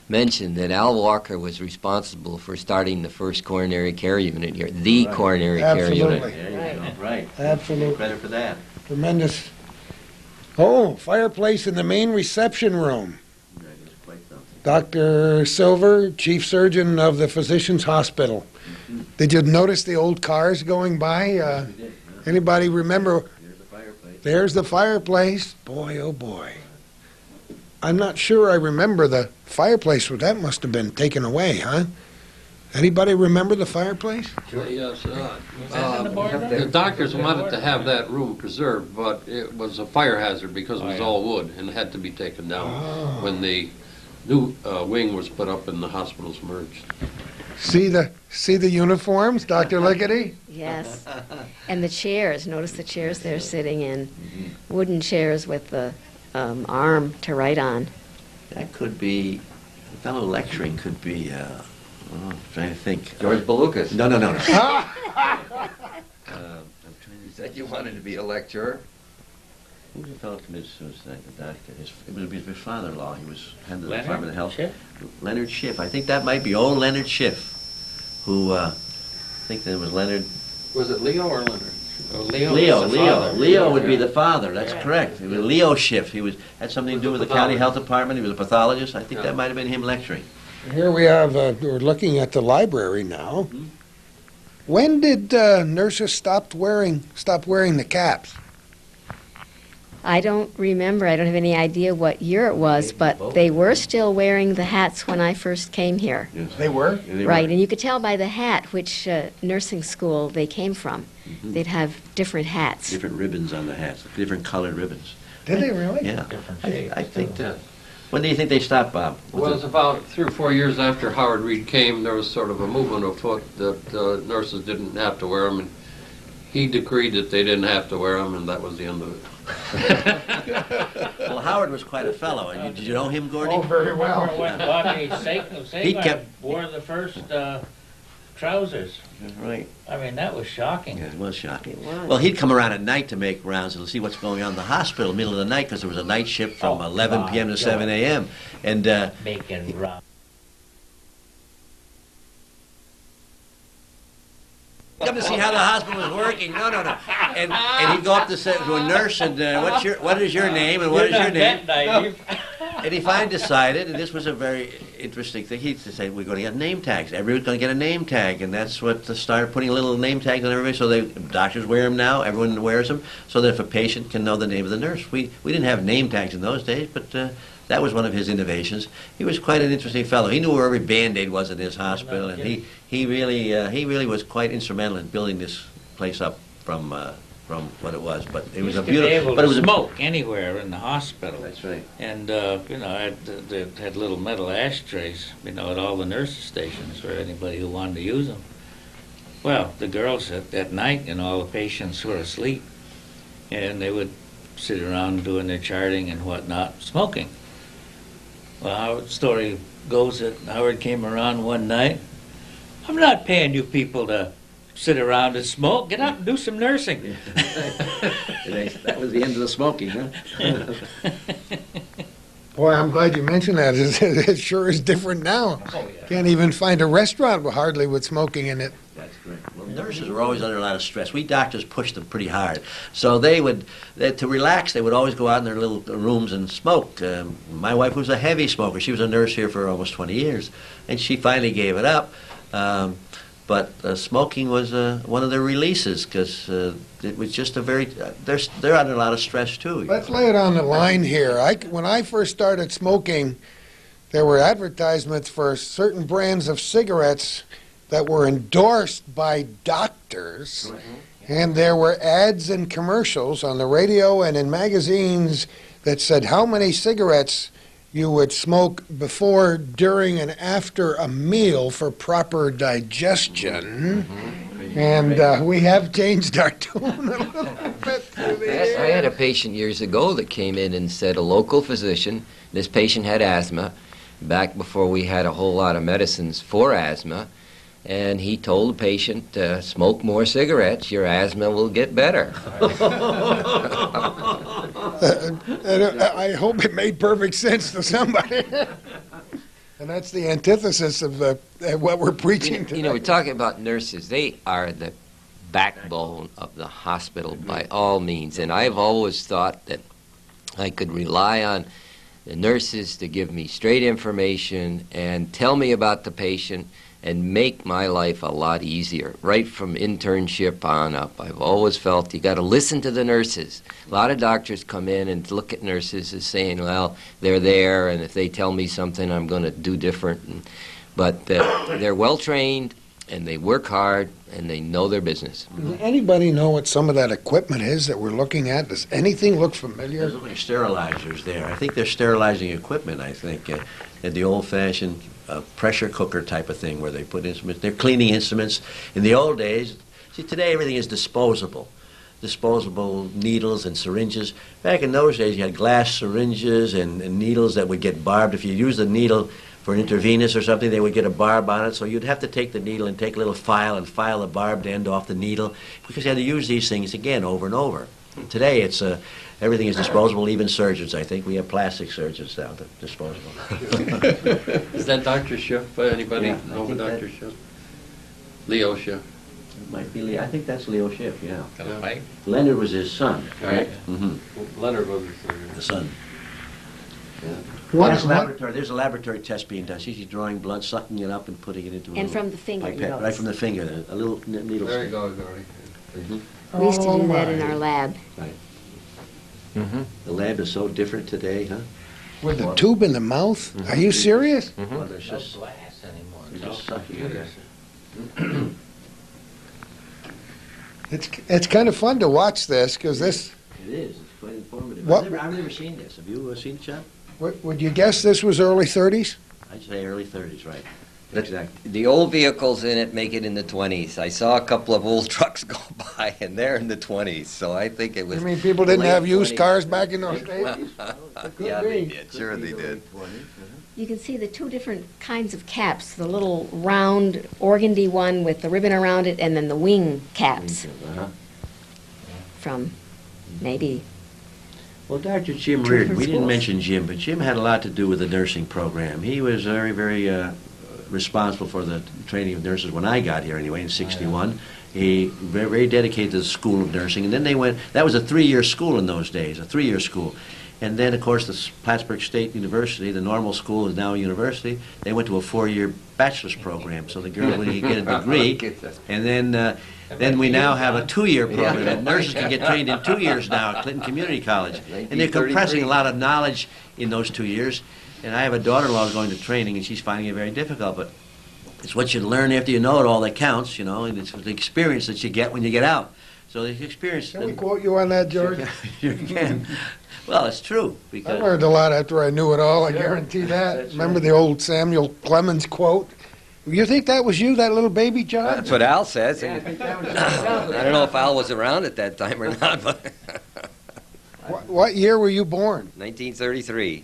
mention that Al Walker was responsible for starting the first coronary care unit here, the coronary care unit. Absolutely. There you go. Right. Absolutely. Credit for that. Tremendous. Oh, fireplace in the main reception room. Dr. Silver, chief surgeon of the Physicians Hospital. Did you notice the old cars going by? Anybody remember? There's the fireplace. Boy, oh boy. I'm not sure I remember the fireplace. Well, that must have been taken away, huh? Anybody remember the fireplace? Yes. that in the board The doctors wanted to have that room preserved, but it was a fire hazard because it was all wood and had to be taken down when the new wing was put up and the hospitals merged. See the uniforms, Dr. Lickety? Yes. And the chairs. Notice the chairs they're sitting in. Wooden chairs with the arm to write on. That could be, the fellow lecturing could be, I'm trying to think. George Belucas. No. I'm trying You said you wanted to be a lecturer. Who was the fellow who committed suicide? The doctor. It would be his father-in-law. He was head of the Leonard Department of Health. Schiff? Leonard Schiff. I think that might be old Leonard Schiff, who, I think that was Leonard. Was it Leo or Leonard? Leo would be the father. That's correct. It was Leo Schiff. He had something to do with the county health department. He was a pathologist. I think that might have been him lecturing. Here we have, we're looking at the library now. When did nurses stop wearing the caps? I don't remember. I don't have any idea what year it was, but they were still wearing the hats when I first came here. Yes. They were? Yeah, they Right, were. and you could tell by the hat which nursing school they came from. They'd have different hats. Different ribbons on the hats, different colored ribbons. Did they really? Yeah. Different I shapes. think that. When do you think they stopped, Bob? Well, it was about 3 or 4 years after Howard Reed came, there was sort of a movement afoot that nurses didn't have to wear them, and he decreed that they didn't have to wear them, and that was the end of it. Well, Howard was quite a fellow. And did you know him, Gordy? Oh, very well. When Bobby He kept- wore the first trousers. Right. I mean, that was shocking. Yeah, it was shocking. It was. Well, he'd come around at night to make rounds and see what's going on in the hospital, middle of the night, because there was a night shift from 11 p.m. to 7 a.m. And Making round. come to see how the hospital was working. No. And he'd go up to a nurse and what is your name and what is your name? And he finally decided, and this was a very interesting thing, he said, we're going to get name tags. Everyone's going to get a name tag. And that's what started putting little name tags on everybody. So doctors wear them now. Everyone wears them so that if a patient can know the name of the nurse. We didn't have name tags in those days, but that was one of his innovations. He was quite an interesting fellow. He knew where every Band-Aid was in his hospital, and he really was quite instrumental in building this place up from what it was. But it was a beautiful. But it was smoke anywhere in the hospital. That's right. And they had little metal ashtrays, at all the nurses' stations for anybody who wanted to use them. Well, the girls at night, all the patients were asleep, and they would sit around doing their charting and whatnot, smoking. Well, Howard's story goes that Howard came around one night. I'm not paying you people to sit around and smoke. Get up and do some nursing. That was the end of the smoking, huh? Boy, I'm glad you mentioned that. It sure is different now. Oh, yeah. Can't even find a restaurant hardly with smoking in it. That's correct. Well, nurses were always under a lot of stress. We doctors pushed them pretty hard. So to relax, they would always go out in their little rooms and smoke. My wife was a heavy smoker. She was a nurse here for almost 20 years, and she finally gave it up. But smoking was one of their releases because it was just they're under a lot of stress too. Let's lay it on the line here. When I first started smoking, there were advertisements for certain brands of cigarettes that were endorsed by doctors, and there were ads and commercials on the radio and in magazines that said how many cigarettes you would smoke before, during, and after a meal for proper digestion. And we have changed our tune a little bit through the years. I had a patient years ago that came in and said a local physician, this patient had asthma, back before we had a whole lot of medicines for asthma, and he told the patient, smoke more cigarettes, your asthma will get better. I hope it made perfect sense to somebody. And that's the antithesis of what we're preaching today. We're talking about nurses. They are the backbone of the hospital by all means. And I've always thought that I could rely on the nurses to give me straight information and tell me about the patient and make my life a lot easier, right from internship on up. I've always felt you got to listen to the nurses. A lot of doctors come in and look at nurses as saying, well, they're there, and if they tell me something, I'm going to do different. But they're well-trained, and they work hard, and they know their business. Does anybody know what some of that equipment is that we're looking at? Does anything look familiar? There's like sterilizers there. I think they're sterilizing equipment, I think, at the old-fashioned pressure cooker type of thing where they put instruments. They're cleaning instruments. In the old days, see, today everything is disposable. Disposable needles and syringes. Back in those days, you had glass syringes and needles that would get barbed. If you used a needle for an intravenous or something, they would get a barb on it, so you'd have to take the needle and take a little file and file the barbed end off the needle, because you had to use these things again over and over. Today, it's everything is disposable, even surgeons. I think we have plastic surgeons now, disposable. Is that Dr. Schiff? Anybody know Dr. Schiff? Leo Schiff. It might be Leo. I think that's Leo Schiff, yeah. Right. Leonard was his son, right? Leonard was the son. Yeah. There's a laboratory test being done. She's drawing blood, sucking it up, and putting it into a And from the finger, pipette, you know. right from the finger, a little needle. There you stick. go, Gary. We used to do that in our lab. Right. The lab is so different today, huh? With the tube in the mouth? Are you serious? Well, there's No just glass anymore. they're It's all just sucking it. computers. It's kind of fun to watch this, because this, It is. It's quite informative. What- I've never seen this. Have you seen it, Chuck? would you guess this was early 30s? I'd say early 30s, right? Exactly. The old vehicles in it make it in the 20s. I saw a couple of old trucks go by, and they're in the 20s, so I think it was... I mean, people didn't late have used 20s. cars back in those days? Yeah, they be. did. Sure they did. You can see the two different kinds of caps, the little round organdy one with the ribbon around it, and then the wing caps Uh-huh. from maybe Well, Dr. Jim Two Reardon, different we didn't schools. mention Jim, but Jim had a lot to do with the nursing program. He was very, very responsible for the training of nurses when I got here, anyway, in '61. He very, very dedicated to the School of Nursing, and then they went. That was a 3-year school in those days, a 3-year school. And then, of course, the Plattsburgh State University, the normal school is now a university. They went to a 4-year bachelor's program, so the girl would get a degree, and then we now have a 2-year program that nurses can get trained in 2 years now at Clinton Community College. And they're compressing a lot of knowledge in those 2 years. And I have a daughter-in-law who's going to training, and she's finding it very difficult. But it's what you learn after you know it all that counts, you know, and it's the experience that you get when you get out. So the experience... Can we quote you on that, George? You can. Well, it's true, I because... learned a lot after I knew it all, I guarantee that. That's Remember right. the old Samuel Clemens quote? You think that was you, that little baby, John? That's what Al says. I think that was- I don't know if Al was around at that time or not, but What year were you born? 1933.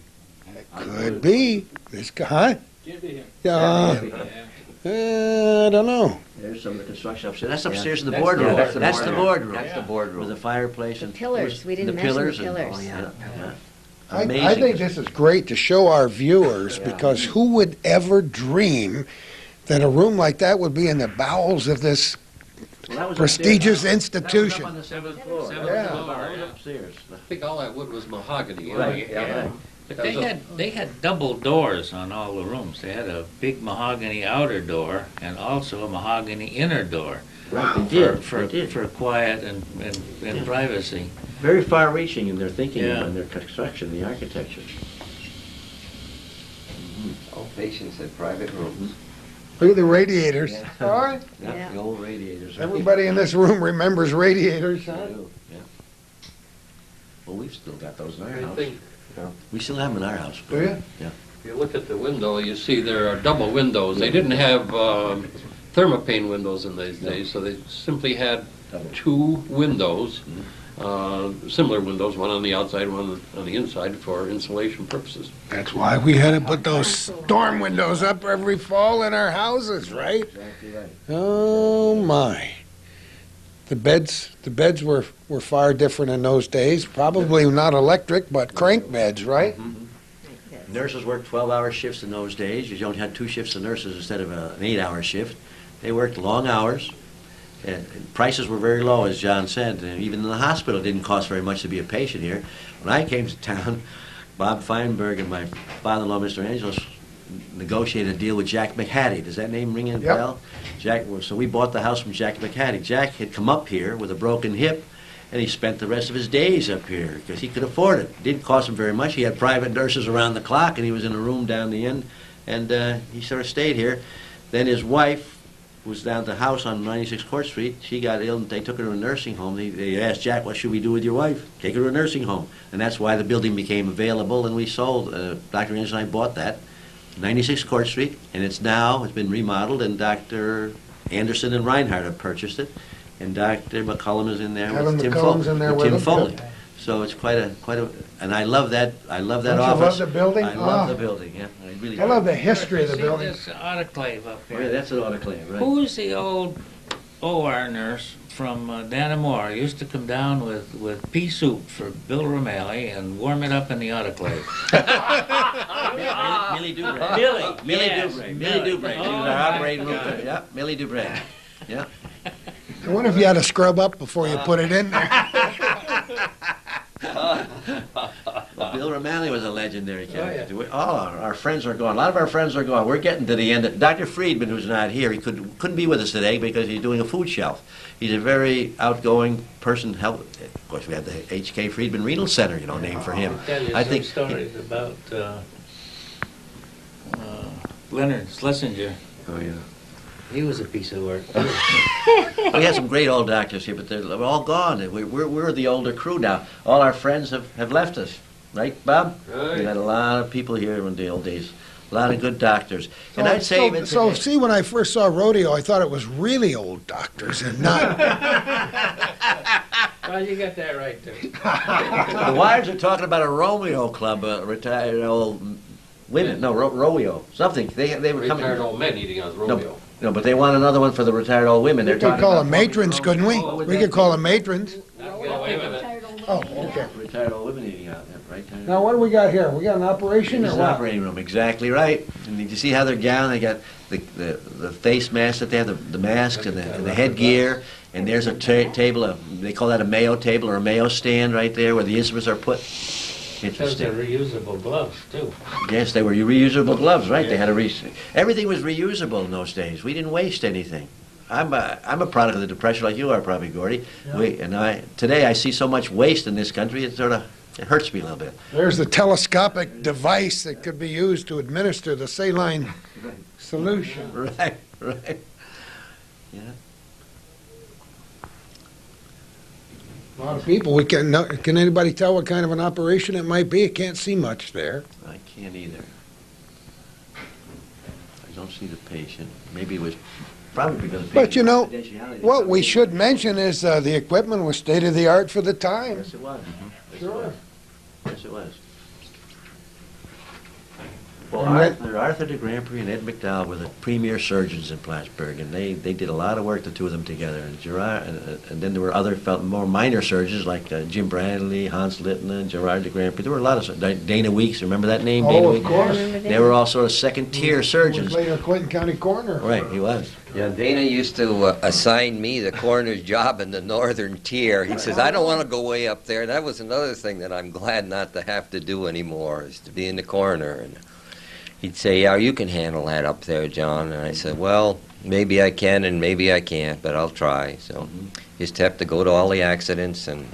Could be. This guy, huh? Give to him. Yeah, I don't know. There's some of the construction upstairs. That's upstairs in the That's boardroom. the- that's the That's the boardroom. boardroom. That's the With boardroom. the fireplace The and... pillars. We didn't the mention the pillars and- pillars. oh, yeah, yeah. I Amazing. think this is great to show our viewers, because who would ever dream that a room like that would be in the bowels of this Well, that was prestigious upstairs. institution? That was up on the 7th floor. Seventh Yeah. floor, That was yeah. upstairs. I think all that wood was mahogany. Right, Yeah. But they had double doors on all the rooms. They had a big mahogany outer door and also a mahogany inner door Right, they did. for They did. for quiet and privacy. Very far-reaching in their thinking Yeah. and their construction, the architecture. All patients had private rooms. Look at the radiators. All right. Yeah, the old radiators. Everybody in this room remembers radiators, huh? Yeah. Well, we've still got those in our I house. think We still have them in our house. Do you? Yeah. if you look at the window, you see there are double windows. They didn't have thermopane windows in those days, so they simply had two windows, similar windows, one on the outside, one on the inside for insulation purposes. That's why we had to put those storm windows up every fall in our houses, right? Exactly right. Oh my. The beds were far different in those days. Probably not electric, but crank beds, right? Nurses worked 12-hour shifts in those days. You only had 2 shifts of nurses instead of an 8-hour shift. They worked long hours, Prices were very low, as John said. And even in the hospital, it didn't cost very much to be a patient here. When I came to town, Bob Feinberg and my father-in-law, Mr. Angelos, negotiated a deal with Jack McHattie. Does that name ring a bell? So we bought the house from Jack McHattie. Jack had come up here with a broken hip, and he spent the rest of his days up here because he could afford it. It didn't cost him very much. He had private nurses around the clock, and he was in a room down the end, and he sort of stayed here. Then his wife was down at the house on 96 Court Street. She got ill, and they took her to a nursing home. They asked Jack, what should we do with your wife? Take her to a nursing home. And that's why the building became available, and we sold. Dr. Anderson and I bought that, 96 Court Street, and it's been remodeled, and Dr. Anderson and Reinhardt have purchased it, and Dr. McCullum is in there with Tim Foley. So it's quite a, and I love that. I love that office. You love the building? I love the building. Yeah, I really. I love the history of the building. This autoclave up Oh, here. yeah, that's an autoclave, right? Who's the old OR nurse from Dannemora? Used to come down with pea soup for Bill Romali and warm it up in the autoclave. Millie Dubray. Millie, yes, Millie Dubray. She was our operating room. Yeah, Millie Dubray. Yeah. I wonder if you had to scrub up before you put it in there. Bill Romali was a legendary character. All our friends are gone. A lot of our friends are gone. We're getting to the end. Dr. Friedman, who's not here, he couldn't be with us today because he's doing a food shelf. He's a very outgoing person. Of course, we have the H.K. Friedman Renal Center, named for him. I'll tell you I some think stories about Leonard Schlesinger. Oh yeah. He was a piece of work. We had some great old doctors here, but they're all gone. We're the older crew now. All our friends have left us, right, Bob? Right. We had a lot of people here in the old days, a lot of good doctors. And I'd say even So today- see, when I first saw rodeo, I thought it was really old doctors and not. Well, you got that right, too. the wives are talking about a Romeo club, retired old women. No, Romeo, something. They were coming. Retired old men eating on Romeo. No, but they want another one for the retired old women. We They're could talking call about them matrons, couldn't we? We could call them matrons. Wait a minute. Oh, okay. retired old women eating out there, right? Now, what do we got here? We got an operation It's or an what? operating room, exactly right. And did you see how they're gowned? They got the face masks that they have, the masks and the headgear. And there's a table, they call that a Mayo table or a Mayo stand right there where the instruments are put. Those are Interesting. reusable gloves, too. Yes, they were reusable gloves, right? They had everything was reusable in those days. We didn't waste anything. I'm a product of the Depression, like you are probably, Gordy. Yeah. Today I see so much waste in this country. It hurts me a little bit. There's the telescopic device that could be used to administer the saline solution. Right. Yeah. A lot of people. Can anybody tell what kind of an operation it might be? I can't see much there. I can't either. I don't see the patient. Maybe it was probably because of But confidentiality. what we should mention is the equipment was state of the art for the time. Yes, it was. Sure. Yes, it was. Well, And Arthur de Grandpré and Ed McDowell were the premier surgeons in Plattsburgh, and they did a lot of work, the two of them together. And Gerard, and then there were other more minor surgeons like Jim Bradley, Hans Littner, Gerard de Grandpré. There were a lot of Dana Weeks. Remember that name? Dana Oh, of Weeks? course. They were all sort of second-tier surgeons. Was later Clinton County coroner. Right, he was. Yeah, Dana used to assign me the coroner's job in the northern tier. He says, I don't want to go way up there. That was another thing that I'm glad not to have to do anymore, is to be in the coroner. And he'd say, yeah, you can handle that up there, John. And I said, well, maybe I can and maybe I can't, but I'll try. So just have to go to all the accidents. And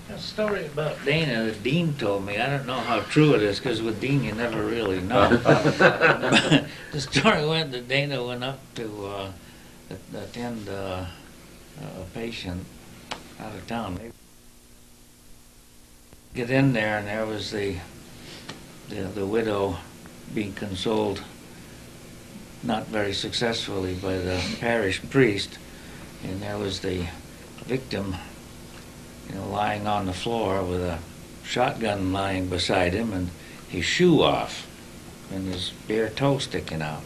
A story about Dana that Dean told me. I don't know how true it is, because with Dean you never really know. But the story went that Dana went up to attend a patient out of town. Get in there, and there was the widow being consoled, not very successfully, by the parish priest, and there was the victim, lying on the floor with a shotgun lying beside him, and his shoe off, and his bare toe sticking out,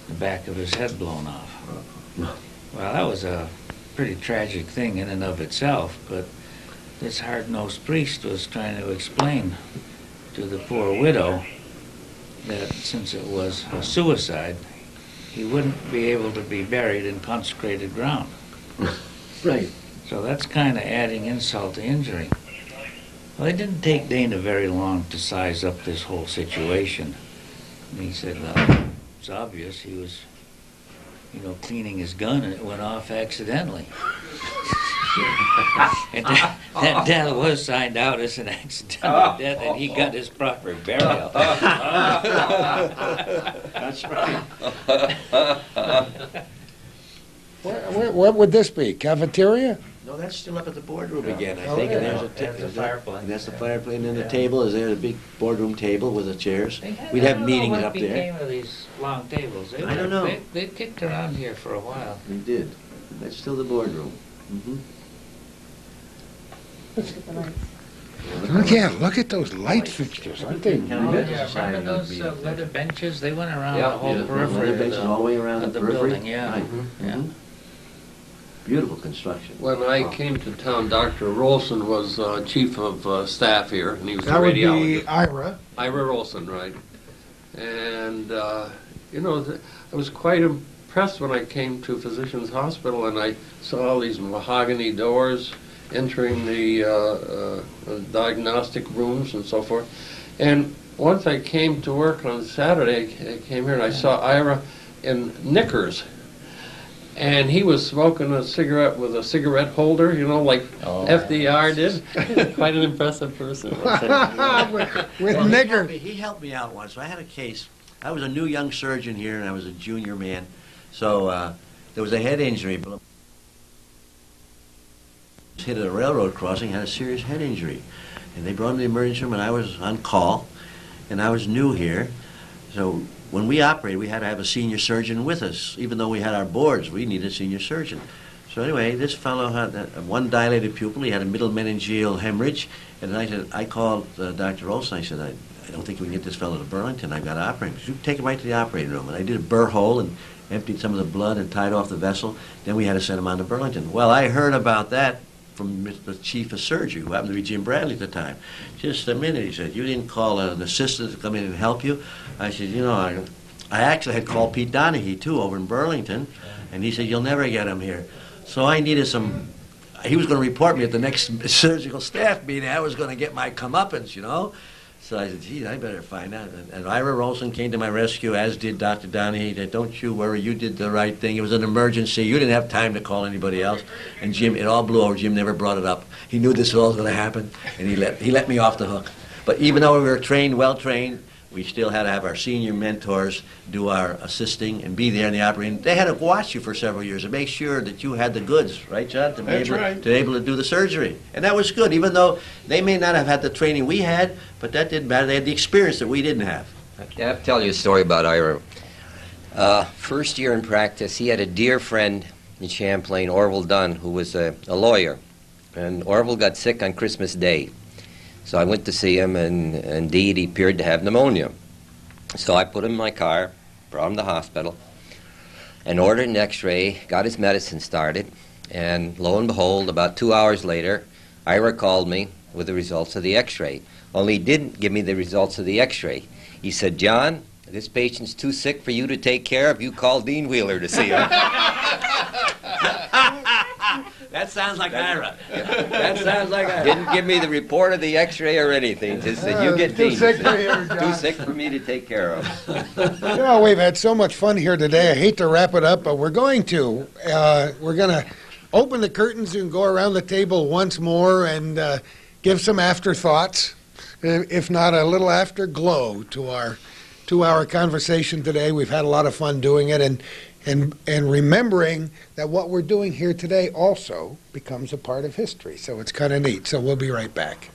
the back of his head blown off. Well, that was a pretty tragic thing in and of itself, but this hard-nosed priest was trying to explain to the poor widow that since it was a suicide, he wouldn't be able to be buried in consecrated ground. Right. So that's kind of adding insult to injury. Well, it didn't take Dana very long to size up this whole situation. And he said, it's obvious he was, cleaning his gun and it went off accidentally. And that death was signed out as an accidental death, and he got his proper burial. That's right. What would this be? Cafeteria? No, that's still up at the boardroom again, I Oh, think. yeah. And There's the fireplace. And that's the fireplace, and then the table is there, the big boardroom table with the chairs. We'd have meetings up What there. became of these long tables? I don't know. They kicked around here for a while. We did. That's still the boardroom. Mm-hmm. Look at those light fixtures, aren't they? Remember those leather benches? They went around the whole periphery Leather benches all the way around of the periphery. building, yeah. Right. Yeah. Mhm. Beautiful construction. When I came to town, Dr. Rolson was chief of staff here, and he was That the would be radiologist. Ira. Ira Rolson, right. And, I was quite impressed when I came to Physicians Hospital and I saw all these mahogany doors entering the diagnostic rooms and so forth. And once I came to work on Saturday, I came here and I saw Ira in knickers. And he was smoking a cigarette with a cigarette holder, like FDR did. Quite an impressive person. With nigger. He helped me out once. So I had a case. I was a new young surgeon here, and I was a junior man. So there was a head injury. Hit at a railroad crossing, had a serious head injury. And they brought him to the emergency room, and I was on call, and I was new here. So when we operated, we had to have a senior surgeon with us. Even though we had our boards, we needed a senior surgeon. So anyway, this fellow had one dilated pupil. He had a middle meningeal hemorrhage. And I called Dr. Olson. I said, I don't think we can get this fellow to Burlington. I've got to operate him. You take him right to the operating room. And I did a burr hole and emptied some of the blood and tied off the vessel. Then we had to send him on to Burlington. Well, I heard about that from the chief of surgery, who happened to be Jim Bradley at the time. Just a minute, he said, you didn't call an assistant to come in and help you? I said, I actually had called Pete Donaghy, too, over in Burlington, and he said, you'll never get him here. So I needed he was going to report me at the next surgical staff meeting. I was going to get my comeuppance, So I said, geez, I better find out. And Ira Rolson came to my rescue, as did Dr. Donaghy. He said, don't you worry, you did the right thing. It was an emergency. You didn't have time to call anybody else. And Jim, it all blew over. Jim never brought it up. He knew this was all going to happen, and he let me off the hook. But even though we were trained, well-trained, we still had to have our senior mentors do our assisting and be there in the operating. They had to watch you for several years and make sure that you had the goods, right, John? To be able to do the surgery. And that was good, even though they may not have had the training we had, but that didn't matter. They had the experience that we didn't have. I have to tell you a story about Ira. First year in practice, he had a dear friend in Champlain, Orville Dunn, who was a lawyer. And Orville got sick on Christmas Day. So I went to see him, and indeed he appeared to have pneumonia. So I put him in my car, brought him to the hospital, and ordered an x-ray, got his medicine started, and lo and behold, about 2 hours later, Ira called me with the results of the x-ray. Only he didn't give me the results of the x-ray. He said, John, this patient's too sick for you to take care of. You call Dean Wheeler to see him. That sounds like Ira. That sounds like Ira. Didn't give me the report of the x-ray or anything. Just said, you get Dean. Too sick for you, John. Too sick for me to take care of. We've had so much fun here today. I hate to wrap it up, but we're going to. We're going to open the curtains and go around the table once more and give some afterthoughts, if not a little afterglow to our conversation today. We've had a lot of fun doing it, and remembering that what we're doing here today also becomes a part of history. So it's kind of neat. So we'll be right back.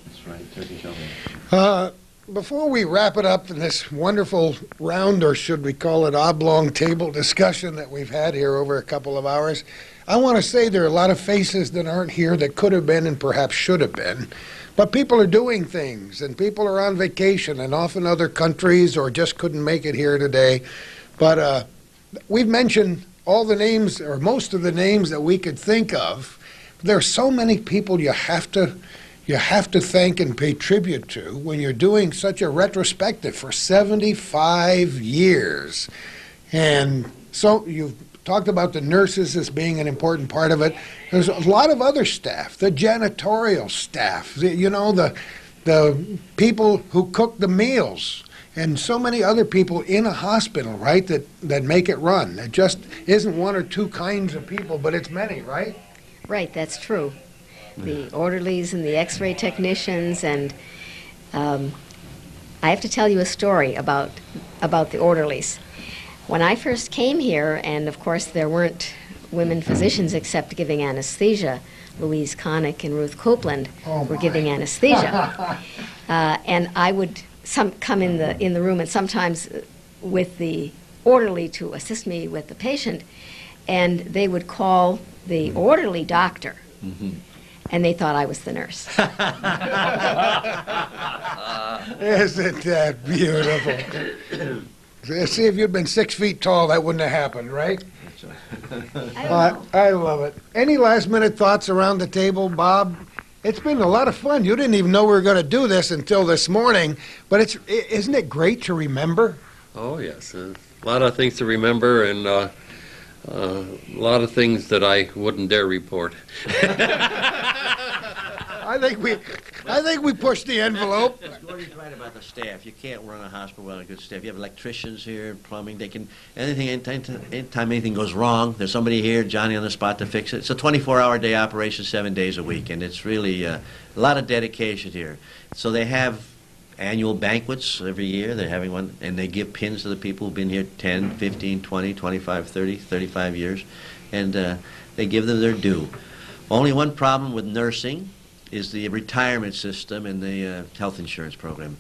That's right, turkey shovel. Before we wrap it up in this wonderful round, or should we call it oblong table discussion that we've had here over a couple of hours, I want to say there are a lot of faces that aren't here that could have been and perhaps should have been. But people are doing things, and people are on vacation and off in other countries or just couldn't make it here today. But we've mentioned all the names, or most of the names that we could think of. There are so many people you have to thank and pay tribute to when you're doing such a retrospective for 75 years. And so you've talked about the nurses as being an important part of it. There's a lot of other staff, the janitorial staff, the people who cook the meals, and so many other people in a hospital, right, that make it run. It just isn't one or two kinds of people, but it's many, right? Right, that's true. The orderlies and the x-ray technicians, and I have to tell you a story about the orderlies. When I first came here, and of course there weren't women physicians except giving anesthesia, Louise Connick and Ruth Copeland were giving anesthesia. And I would come in the room, and sometimes with the orderly to assist me with the patient, and they would call the orderly doctor, and they thought I was the nurse. Isn't that beautiful? See, if you'd been 6 feet tall, that wouldn't have happened, right? I love it. Any last-minute thoughts around the table, Bob? It's been a lot of fun. You didn't even know we were going to do this until this morning, but isn't it great to remember? Oh, yes. A lot of things to remember, and a lot of things that I wouldn't dare report. I think we pushed the envelope. Gordy's right about the staff. You can't run a hospital without a good staff. You have electricians here, plumbing. They can anytime anything goes wrong, there's somebody here, Johnny on the spot to fix it. It's a 24-hour day operation, 7 days a week, and it's really a lot of dedication here. So they have annual banquets every year. They're having one, and they give pins to the people who've been here 10, 15, 20, 25, 30, 35 years, and they give them their due. Only one problem with nursing is the retirement system and the health insurance program.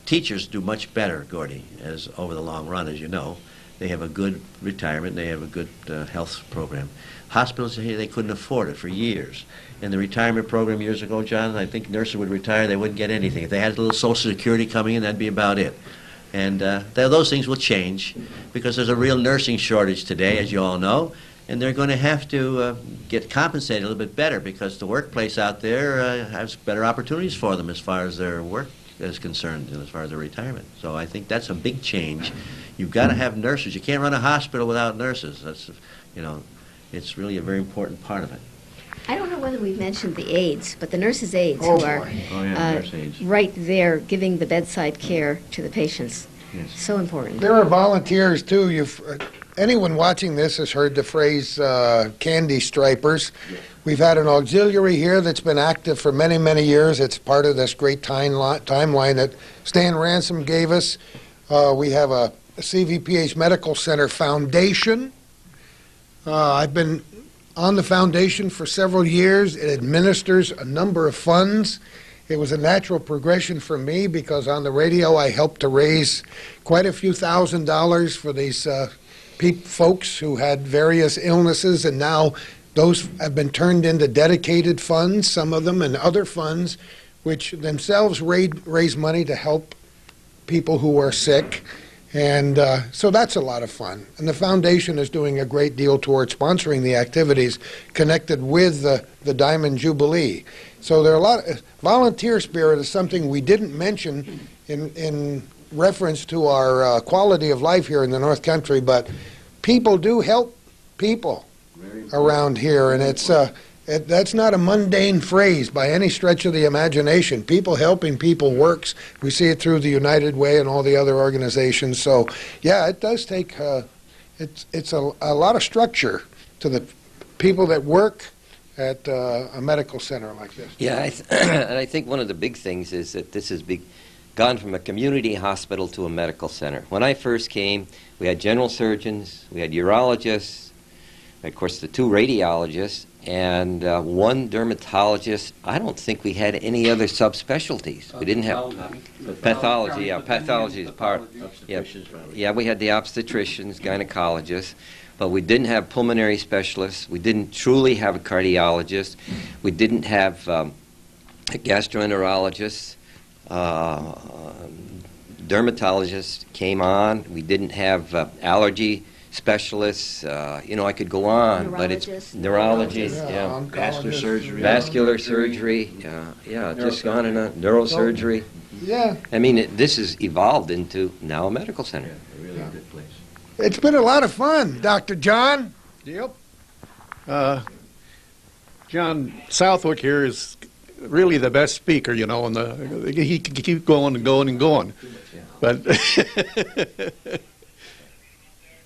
Teachers do much better, Gordy, as over the long run, as you know. They have a good retirement. They have a good health program. Hospitals here, they couldn't afford it for years. In the retirement program years ago, John, I think nurses would retire, they wouldn't get anything. If they had a little Social Security coming in, that'd be about it. And those things will change because there's a real nursing shortage today, as you all know. And they're going to have to get compensated a little bit better because the workplace out there has better opportunities for them as far as their work is concerned and as far as their retirement. So I think that's a big change. You've got to have nurses. You can't run a hospital without nurses. That's, it's really a very important part of it. I don't know whether we've mentioned the aides, but the nurses' aides who are nurse aides. right there giving the bedside care to the patients. Yes. So important. There are volunteers, too. Anyone watching this has heard the phrase candy stripers. Yes. We've had an auxiliary here that's been active for many, many years. It's part of this great timeline that Stan Ransom gave us. We have a CVPH Medical Center Foundation. I've been on the foundation for several years. It administers a number of funds. It was a natural progression for me because on the radio I helped to raise quite a few $1,000s for these folks who had various illnesses, and now those have been turned into dedicated funds, some of them, and other funds which themselves raise money to help people who are sick. And so that's a lot of fun. And the foundation is doing a great deal toward sponsoring the activities connected with the Diamond Jubilee. So there are a lot of volunteer spirit is something we didn't mention in reference to our quality of life here in the North Country, but people do help people around here, and that's not a mundane phrase by any stretch of the imagination. People helping people works. We see it through the United Way and all the other organizations. So, yeah, it does take it's a lot of structure to the people that work at a medical center like this. Yeah, and I think one of the big things is that this has gone from a community hospital to a medical center. When I first came, we had general surgeons, we had urologists, of course the 2 radiologists, and 1 dermatologist. I don't think we had any other subspecialties. We didn't have pathology. Yeah, pathology is part. Yeah, we had the obstetricians, gynecologists, but we didn't have pulmonary specialists. We didn't truly have a cardiologist. We didn't have a gastroenterologist. Dermatologists came on. We didn't have allergy specialists. I could go on, but it's neurologists, vascular surgery, just on and on, neurosurgery. Yeah. I mean, this has evolved into now a medical center. Yeah, really a good place. It's been a lot of fun, Dr. John. Yep. John Southwick here is really the best speaker, you know, and he can keep going and going and going. But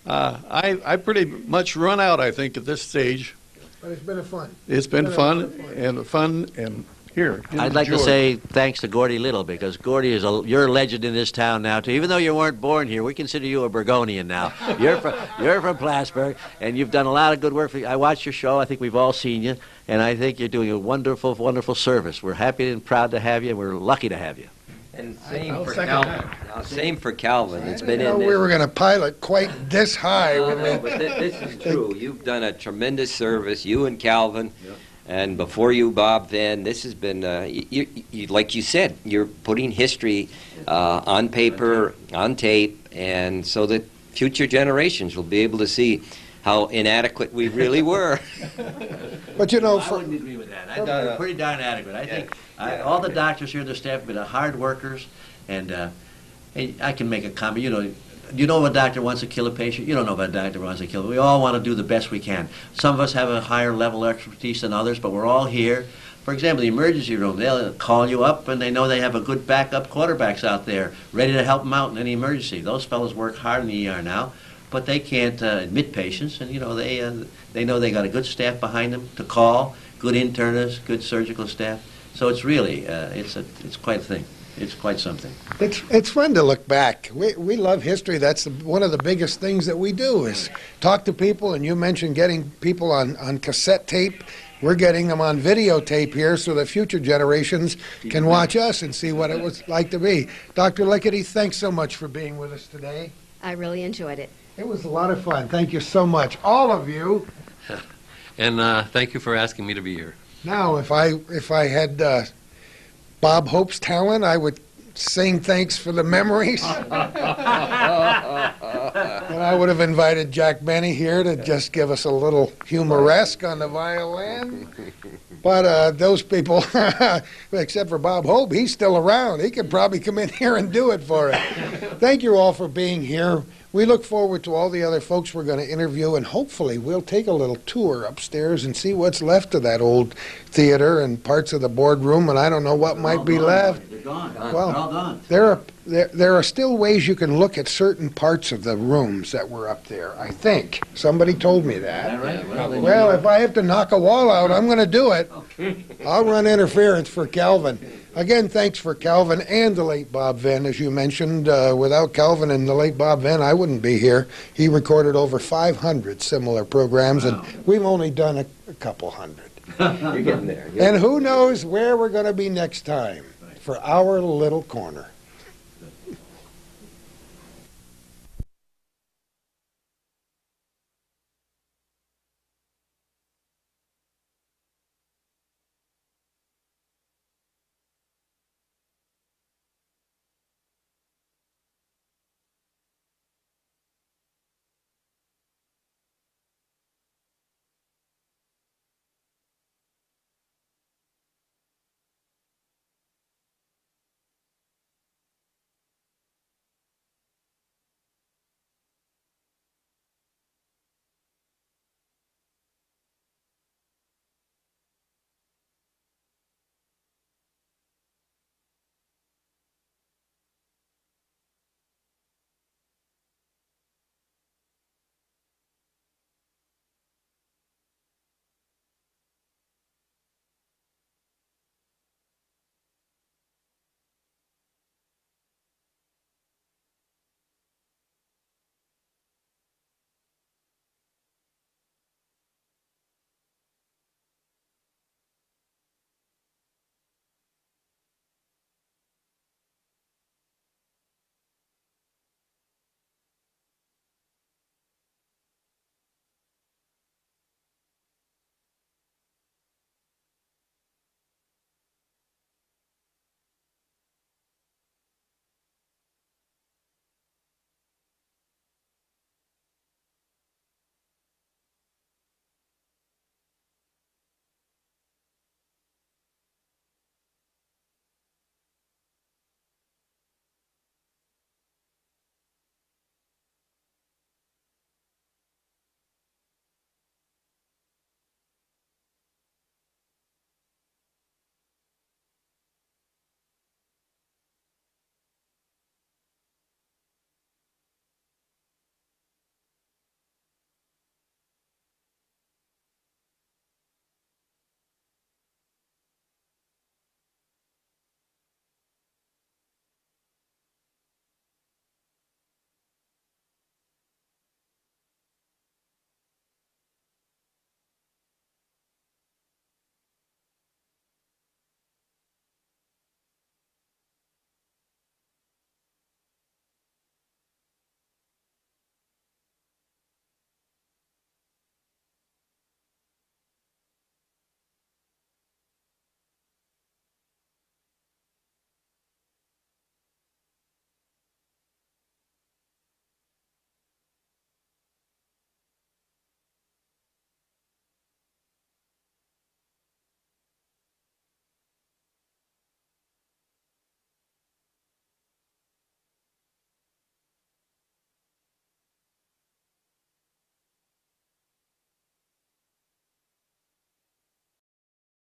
I pretty much run out, I think, at this stage. But it's been a fun. It's been fun and here. I'd like to enjoy. say thanks to Gordy Little, because Gordy you're a legend in this town now too. Even though you weren't born here, we consider you a Burgonian now. You're from Plattsburgh, and you've done a lot of good work. I watched your show. I think we've all seen you, and I think you're doing a wonderful, wonderful service. We're happy and proud to have you, and we're lucky to have you. And same for Calvin. It's been in we this. were going to pilot quite this high. No, but this is true. You've done a tremendous service, you and Calvin. Yep. And before you, Bob, Van, this has been, like you said, you're putting history on paper, on tape, and so that future generations will be able to see how inadequate we really were. But you know, I wouldn't agree with that. I think we're pretty darn adequate. I think all the doctors here, the staff, have been hard workers, and I can make a comment. You know if a doctor wants to kill a patient. You don't know if a doctor wants to kill. We all want to do the best we can. Some of us have a higher level of expertise than others, but we're all here. For example, the emergency room, they'll call you up, and they know they have a good backup quarterbacks out there ready to help them out in any emergency. Those fellows work hard in the ER now, but they can't admit patients, and they know they got a good staff behind them to call, good internists, good surgical staff. So it's really it's quite a thing. It's quite something. It's fun to look back. We love history. That's one of the biggest things that we do is talk to people. And you mentioned getting people on cassette tape. We're getting them on videotape here so that future generations can watch us and see what it was like to be. Dr. Lickety, thanks so much for being with us today. I really enjoyed it. It was a lot of fun. Thank you so much, all of you. And thank you for asking me to be here. Now, if I had Bob Hope's talent, I would sing thanks for the memories. And I would have invited Jack Benny here to just give us a little humoresque on the violin. But those people, except for Bob Hope, he's still around. He could probably come in here and do it for us. Thank you all for being here. We look forward to all the other folks we're going to interview, and hopefully we'll take a little tour upstairs and see what's left of that old theater and parts of the boardroom, and I don't know what might be left. They're gone. Well, They're all gone. There are still ways you can look at certain parts of the rooms that were up there, I think. Somebody told me that. Right? Well, if I have to knock a wall out, I'm going to do it. I'll run interference for Calvin. Again, thanks for Calvin and the late Bob Venn, as you mentioned. Without Calvin and the late Bob Venn, I wouldn't be here. He recorded over 500 similar programs, and we've only done a couple hundred. You're getting there. And who knows where we're going to be next time for our little corner.